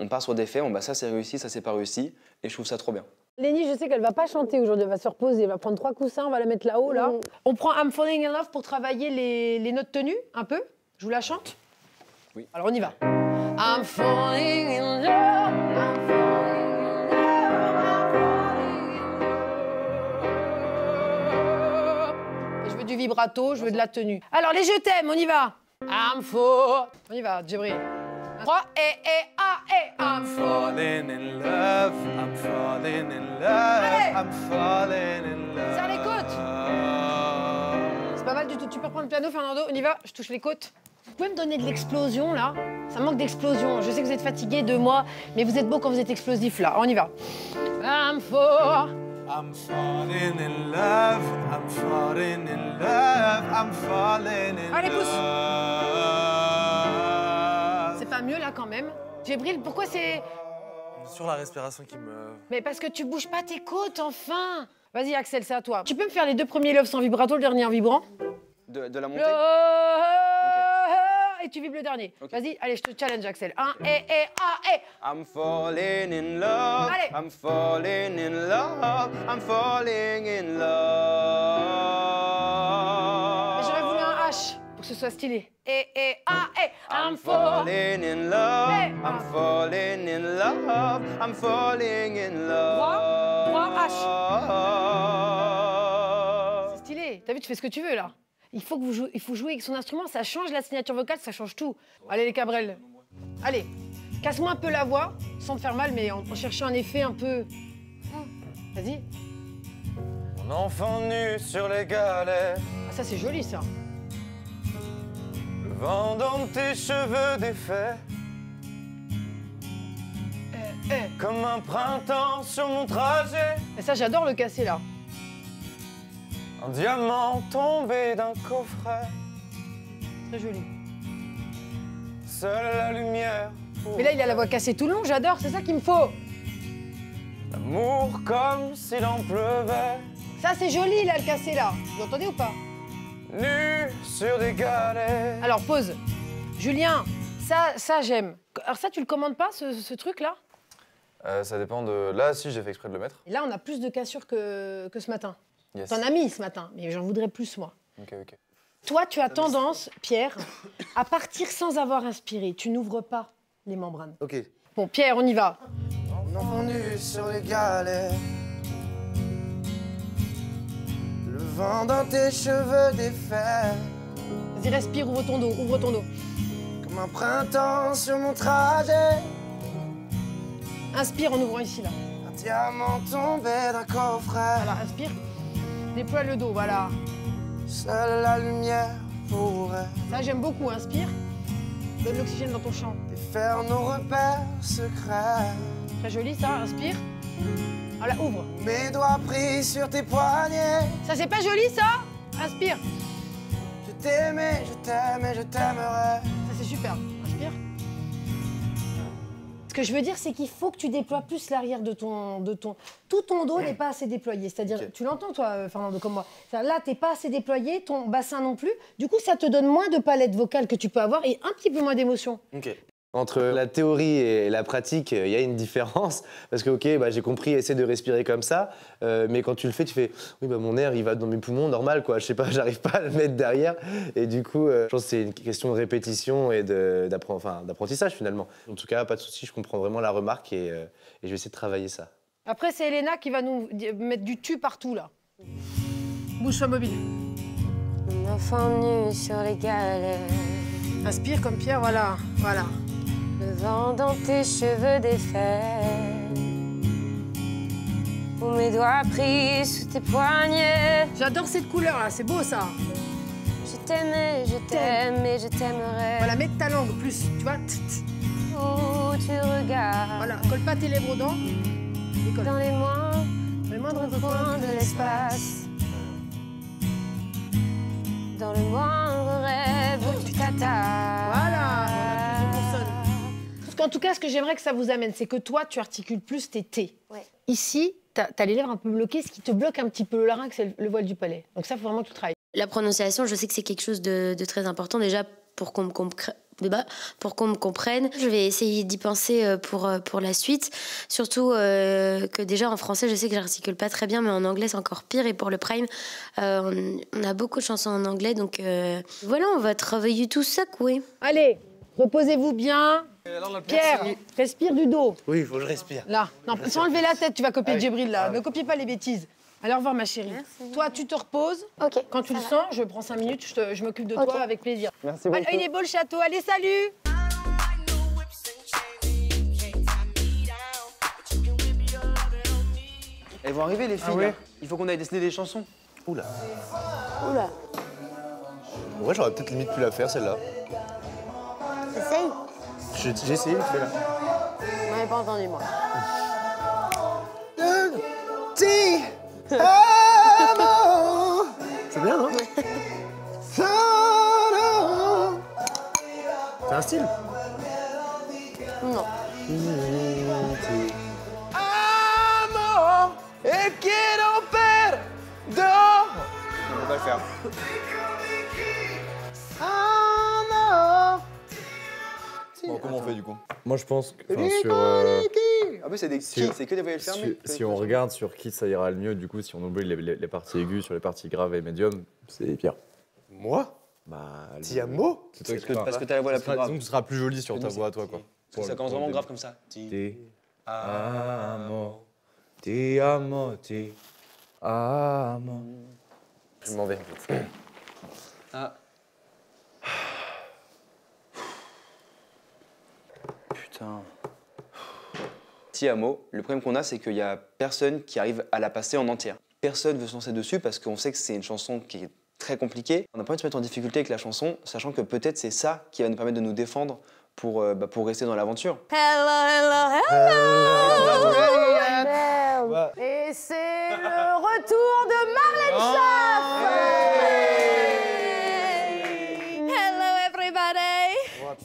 part sur des faits. Bah, ça, c'est réussi, ça, c'est pas réussi. Et je trouve ça trop bien. Lenny, je sais qu'elle va pas chanter aujourd'hui, elle va se reposer, elle va prendre 3 coussins, on va la mettre là-haut, là. On prend I'm Falling in Love pour travailler les notes tenues, un peu. Je vous la chante? Oui. Alors, on y va. I'm falling in love, I'm falling in love. Et je veux du vibrato, je veux de la tenue. Alors, les je t'aime, on y va. I'm for... On y va, Djibril. 3, I'm Falling in love, I'm falling in love, Allez. I'm falling in love. Serre les côtes. C'est pas mal du tout. Tu peux reprendre le piano, Fernando. On y va. Je touche les côtes. Vous pouvez me donner de l'explosion, là? Ça manque d'explosion. Je sais que vous êtes fatigués de moi, mais vous êtes beau quand vous êtes explosif, là. On y va. I'm falling in love, I'm falling in love, I'm falling in Allez, pousse. love. C'est pas mieux, là, quand même. Djibril, pourquoi c'est... Sur la respiration qui me... Mais parce que tu bouges pas tes côtes, enfin. Vas-y, Axel, c'est à toi. Tu peux me faire les 2 premiers love sans vibrato, le dernier en vibrant? De la montée. Et tu vibres le dernier. Vas-y, allez, je te challenge, Axel. 1, et, I'm falling in love, Allez. I'm falling in love, I'm falling in love. Mais j'aurais voulu un H pour que ce soit stylé. Et, I'm Falling in love, Hey. I'm falling in love, I'm falling in love. 3 H. C'est stylé. T'as vu, tu fais ce que tu veux, là. Il faut jouer avec son instrument, ça change la signature vocale, ça change tout. Allez, les Cabrel. Allez, casse-moi un peu la voix, sans te faire mal, mais en cherchant un effet un peu... Vas-y. Mon enfant nu sur les galets, Ah, ça, c'est joli, ça. le vent dans tes cheveux défaits, comme un printemps sur mon trajet. Et ça, j'adore le casser, là. Un diamant tombé d'un coffret, Très joli. seule la lumière. Mais là, il a la voix cassée tout le long, j'adore, c'est ça qu'il me faut. L'amour comme s'il en pleuvait, Ça, c'est joli, là, le cassé, là. Vous entendez ou pas? nu sur des galets. Alors, pause. Julien, ça j'aime. Alors ça, tu le commandes pas, ce truc-là? Ça dépend de... Là, si, j'ai fait exprès de le mettre. Et là, on a plus de cassures que ce matin. Yes. T'en as mis ce matin, mais j'en voudrais plus, moi. Ok, ok. Toi, tu as tendance, Pierre, à partir sans avoir inspiré. Tu n'ouvres pas les membranes. Ok. Bon, Pierre, on y va. Mon enfant nu sur les galets, le vent dans tes cheveux défaits. Vas-y, respire, ouvre ton dos, ouvre ton dos. Comme un printemps sur mon trajet. Inspire en ouvrant ici, là. Un diamant tombé d'un coffret. Voilà, inspire. Déploie le dos, voilà. Seule la lumière pourrait. Ça, j'aime beaucoup, inspire. Donne l'oxygène dans ton champ. Faire nos repères secrets. Très joli, ça, inspire. Voilà, ouvre. Mes doigts pris sur tes poignets. Ça, c'est pas joli, ça? Inspire. Je t'aimais, je t'aimais, je t'aimerais. Ça, c'est super. Inspire. Ce que je veux dire, c'est qu'il faut que tu déploies plus l'arrière de ton... Tout ton dos n'est pas assez déployé. C'est-à-dire, tu l'entends, toi, Fernando, comme moi. Là, t'es pas assez déployé, ton bassin non plus. Du coup, ça te donne moins de palette vocale que tu peux avoir et un petit peu moins d'émotion. Ok. Entre la théorie et la pratique, il y a une différence. Parce que, ok, bah, j'ai compris, essaie de respirer comme ça. Mais quand tu le fais, tu fais, oui, bah, mon air, il va dans mes poumons, normal, quoi. Je sais pas, j'arrive pas à le mettre derrière. Et du coup, je pense que c'est une question de répétition et d'apprentissage, finalement. En tout cas, pas de souci, je comprends vraiment la remarque et je vais essayer de travailler ça. Après, c'est Elena qui va nous mettre du tu partout, là. Bouge-toi mobile. Un enfant nu sur les galets. Inspire comme Pierre, voilà, voilà. Le vent dans tes cheveux défaits. Ou mes doigts pris sous tes poignets. J'adore cette couleur-là, c'est beau, ça. Je t'aimais, je t'aime et je t'aimerais. Voilà, mets ta langue plus, tu vois. Où tu regardes. Voilà, colle pas tes lèvres aux dents. Dans les moindres coins de l'espace. Dans le moindre rêve où tu t'attaches. Voilà, parce qu'en tout cas, ce que j'aimerais que ça vous amène, c'est que toi, tu articules plus tes T. Ouais. Ici, t'as les lèvres un peu bloquées, ce qui te bloque un petit peu le larynx, c'est le voile du palais. Donc ça, il faut vraiment que tu travailles. La prononciation, je sais que c'est quelque chose de très important, déjà pour qu'on me comprenne. Je vais essayer d'y penser pour la suite. Surtout que déjà en français, je sais que j'articule pas très bien, mais en anglais, c'est encore pire. Et pour le prime, on a beaucoup de chansons en anglais. Donc voilà, on va travailler tout ça, quoi. Allez, reposez-vous bien. Pierre, respire du dos. Oui, il faut que je respire. Là, non, sans enlever la tête, tu vas copier Ah oui. Djibril, là. Ah oui. Ne copiez pas les bêtises. Allez, au revoir, ma chérie. Merci. Toi, tu te reposes. Ok. Quand tu le sens, je prends 5 minutes, je m'occupe de Ok. toi avec plaisir. Merci beaucoup. Ah, il est beau le château. Allez, salut. Elles vont arriver, les filles. Ah ouais. là. Il faut qu'on aille dessiner des chansons. Oula. Oula. Ouais, j'aurais peut-être limite pu la faire, celle-là. Essaye. J'ai essayé, je fais là. On n'avait pas entendu, moi. C'est bien, non? C'est un style? Non. Amor, et quiero perdón. On va le faire. Amor. Bon, comment on fait du coup? Moi je pense que Ah, mais c'est des Si- qui, c'est que des voyelles fermées. si on regarde sur qui ça ira le mieux, du coup si on oublie les parties aiguës sur les parties graves et médium, c'est Pierre. Moi? Bah, Ti amo? c'est toi qui Parce que t'as la voix la plus grave. Disons que tu seras plus joli sur Mais ta nous, voix à toi quoi. Parce que ça commence vraiment grave comme ça. Te amo, te amo, te amo. Je m'en vais. Ah. Putain. Ti amo, le problème qu'on a, c'est qu'il y a personne qui arrive à la passer en entière. Personne veut se lancer dessus parce qu'on sait que c'est une chanson qui est très compliquée. On n'a pas envie de se mettre en difficulté avec la chanson, sachant que peut-être c'est ça qui va nous permettre de nous défendre pour rester dans l'aventure. Hello. Ouais. Et c'est le retour de Marlène Schaff. Hello everybody.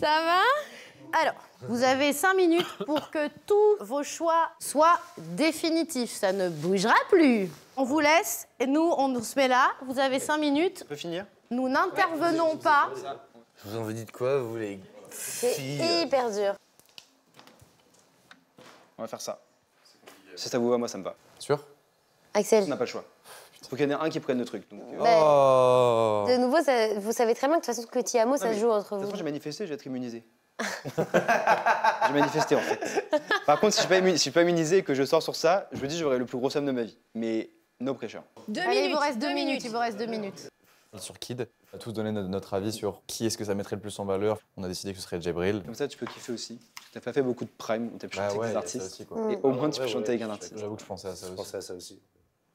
Ça va? Alors, vous avez 5 minutes pour que tous vos choix soient définitifs. Ça ne bougera plus. On vous laisse et nous, on se met là. Vous avez 5 minutes. On peut finir? Nous n'intervenons pas. Vous en dites quoi, vous les filles? C'est hyper dur. On va faire ça. Si ça vous va, moi ça me va. Sûr? Axel, On n'a pas le choix. Faut qu'il y en ait un qui prenne le truc. Donc, Oh. de nouveau, vous savez très bien que de toute façon que Ti amo, ça se joue entre De toute vous. façon, j'ai manifesté, je vais être immunisé. J'ai manifesté en fait. Par contre, si je suis pas immunisé et que je sors sur ça, je me dis j'aurai le plus gros somme de ma vie. Mais No pressure. Allez, il vous reste 2 minutes. Il vous reste 2 minutes. Sur Kid, on a tous donné notre avis sur qui est-ce que ça mettrait le plus en valeur. On a décidé que ce serait Djibril. Comme ça, tu peux kiffer aussi. T'as pas fait beaucoup de prime où t'as pu chanter avec des artistes. Aussi, quoi. Et au moins, tu peux chanter avec un artiste. J'avoue que je pensais à ça aussi.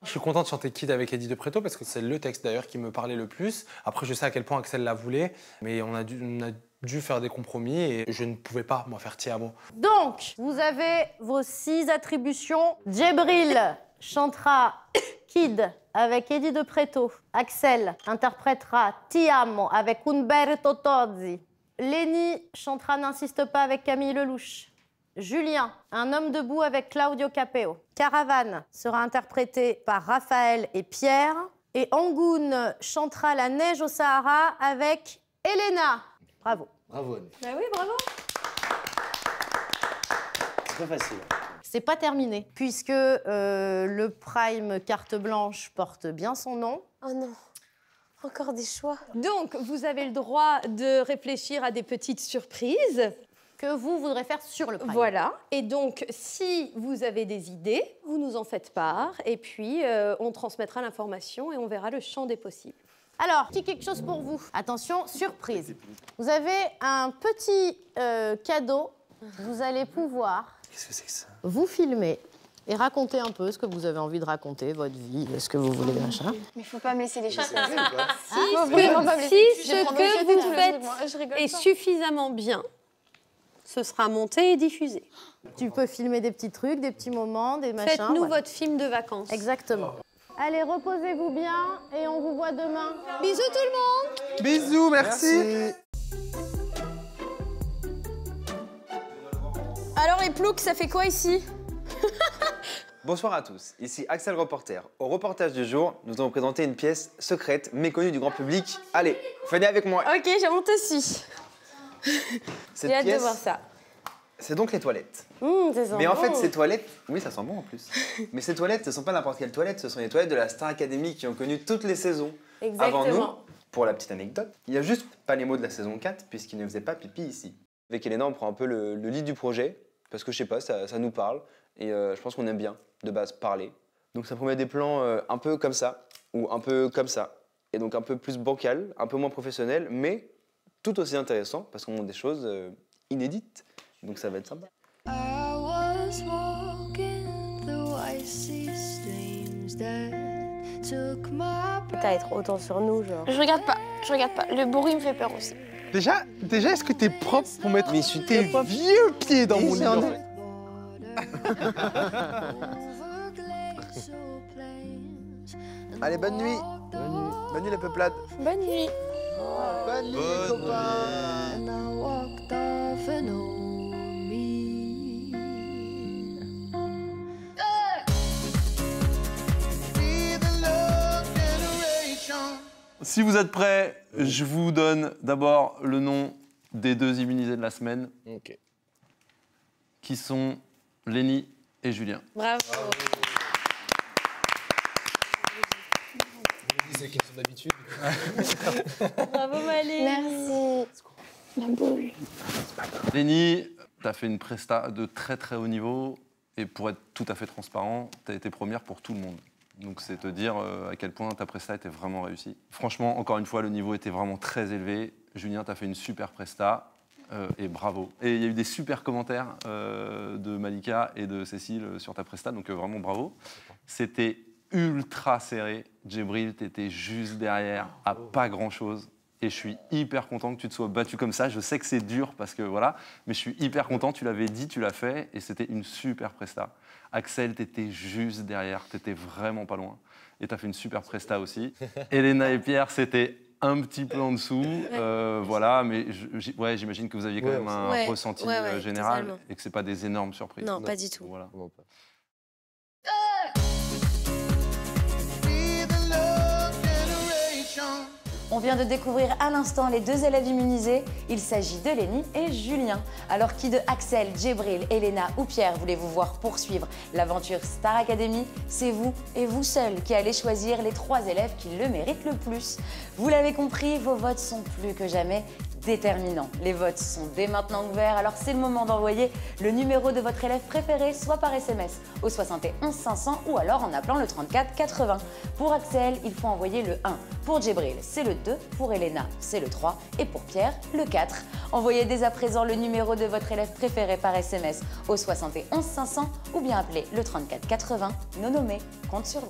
Je suis content de chanter Kid avec Eddie de Pretto parce que c'est le texte d'ailleurs qui me parlait le plus. Après, je sais à quel point Axel la voulait, mais on a dû faire des compromis et je ne pouvais pas, moi, faire Ti Amo. Donc, vous avez vos 6 attributions. Djibril chantera Kid avec Eddie de Pretto. Axel interprétera Ti Amo avec Umberto Tozzi. Lenny chantera N'insiste pas avec Camille Lelouch. Julien, Un homme debout avec Claudio Capeo. Caravane sera interprété par Raphaël et Pierre. Et Angoun chantera La neige au Sahara avec Elena. Bravo. Bravo, Anne. Bah oui, bravo. C'est pas facile. C'est pas terminé, puisque le Prime carte blanche porte bien son nom. Oh non, encore des choix. Donc, vous avez le droit de réfléchir à des petites surprises. Que vous voudrez faire sur le Prime. Voilà. Et donc, si vous avez des idées, vous nous en faites part. Et puis, on transmettra l'information et on verra le champ des possibles. Alors, petit quelque chose pour vous. Attention, surprise. Vous avez un petit cadeau. Vous allez pouvoir Qu'est-ce que c'est que ça? vous filmer et raconter un peu ce que vous avez envie de raconter, votre vie, ce que vous voulez, machin. Mais faut pas me laisser les choses. Si ce que vous faites est suffisamment bien, ce sera monté et diffusé. Tu peux filmer des petits trucs, des petits moments, des machins. Faites-nous voilà. votre film de vacances. Exactement. Allez, reposez-vous bien et on vous voit demain. Bisous tout le monde. Bisous, merci. Alors les ploucs, ça fait quoi ici? Bonsoir à tous, ici Axel Reporter. Au reportage du jour, nous allons présenter une pièce secrète, méconnue du grand public. Allez, venez avec moi. Ok, j'ai honte aussi. Cette J'ai hâte de pièce, voir ça. c'est donc les toilettes. Ça sent Mais en bon. fait, ces toilettes, oui, ça sent bon en plus. Mais ces toilettes, ce ne sont pas n'importe quelles toilettes, ce sont les toilettes de la Star Academy qui ont connu toutes les saisons avant nous. Pour la petite anecdote, il n'y a juste pas les mots de la saison 4, puisqu'ils ne faisaient pas pipi ici. Avec Elena, on prend un peu le lead du projet, parce que je sais pas, ça nous parle, et je pense qu'on aime bien, de base, parler. Donc ça promet des plans un peu comme ça, ou un peu comme ça, et donc un peu plus bancal, un peu moins professionnel, mais tout aussi intéressant, parce qu'on a des choses inédites, donc ça va être sympa. I was walking through icy streams that took my breath. T'as être autant sur nous, genre. Je regarde pas. Le bruit me fait peur aussi. Déjà, est-ce que t'es propre pour mettre tes vieux pieds dans mon lit en fait? Allez, bonne nuit. Bonne nuit les peuplades. Bonne nuit. Bonne nuit les copains. And I walked off and on me. Si vous êtes prêts, je vous donne d'abord le nom des 2 immunisés de la semaine, qui sont Lenny et Julien. Bravo. C'est une question d'habitude. Bravo Malé. Merci. La boule. Lenny, t'as fait une presta de très très haut niveau, et pour être tout à fait transparent, t'as été première pour tout le monde. Donc c'est te dire à quel point ta presta était vraiment réussie. Franchement, encore une fois, le niveau était vraiment très élevé. Julien, t'as fait une super presta, et bravo. Et il y a eu des super commentaires de Malika et de Cécile sur ta presta, donc vraiment bravo. C'était ultra serré. Djibril, t'étais juste derrière, à pas grand-chose. Et je suis hyper content que tu te sois battu comme ça. Je sais que c'est dur parce que voilà, mais je suis hyper content. Tu l'avais dit, tu l'as fait, et c'était une super presta. Axel, t'étais juste derrière, t'étais vraiment pas loin. Et t'as fait une super presta aussi. Elena et Pierre, c'était un petit peu en dessous, voilà, mais j'imagine que vous aviez quand même un ressenti général, totalement. et que c'est pas des énormes surprises. Non, pas du tout. Voilà. On vient de découvrir à l'instant les 2 élèves immunisés. Il s'agit de Lenny et Julien. Alors qui de Axel, Djibril, Elena ou Pierre voulez-vous voir poursuivre l'aventure Star Academy? C'est vous et vous seul qui allez choisir les 3 élèves qui le méritent le plus. Vous l'avez compris, vos votes sont plus que jamais déterminant. Les votes sont dès maintenant ouverts, alors c'est le moment d'envoyer le numéro de votre élève préféré, soit par SMS au 71 500 ou alors en appelant le 34 80. Pour Axel, il faut envoyer le 1. Pour Djibril, c'est le 2. Pour Elena, c'est le 3. Et pour Pierre, le 4. Envoyez dès à présent le numéro de votre élève préféré par SMS au 71 500 ou bien appelez le 34 80. Nos nommés comptent sur vous.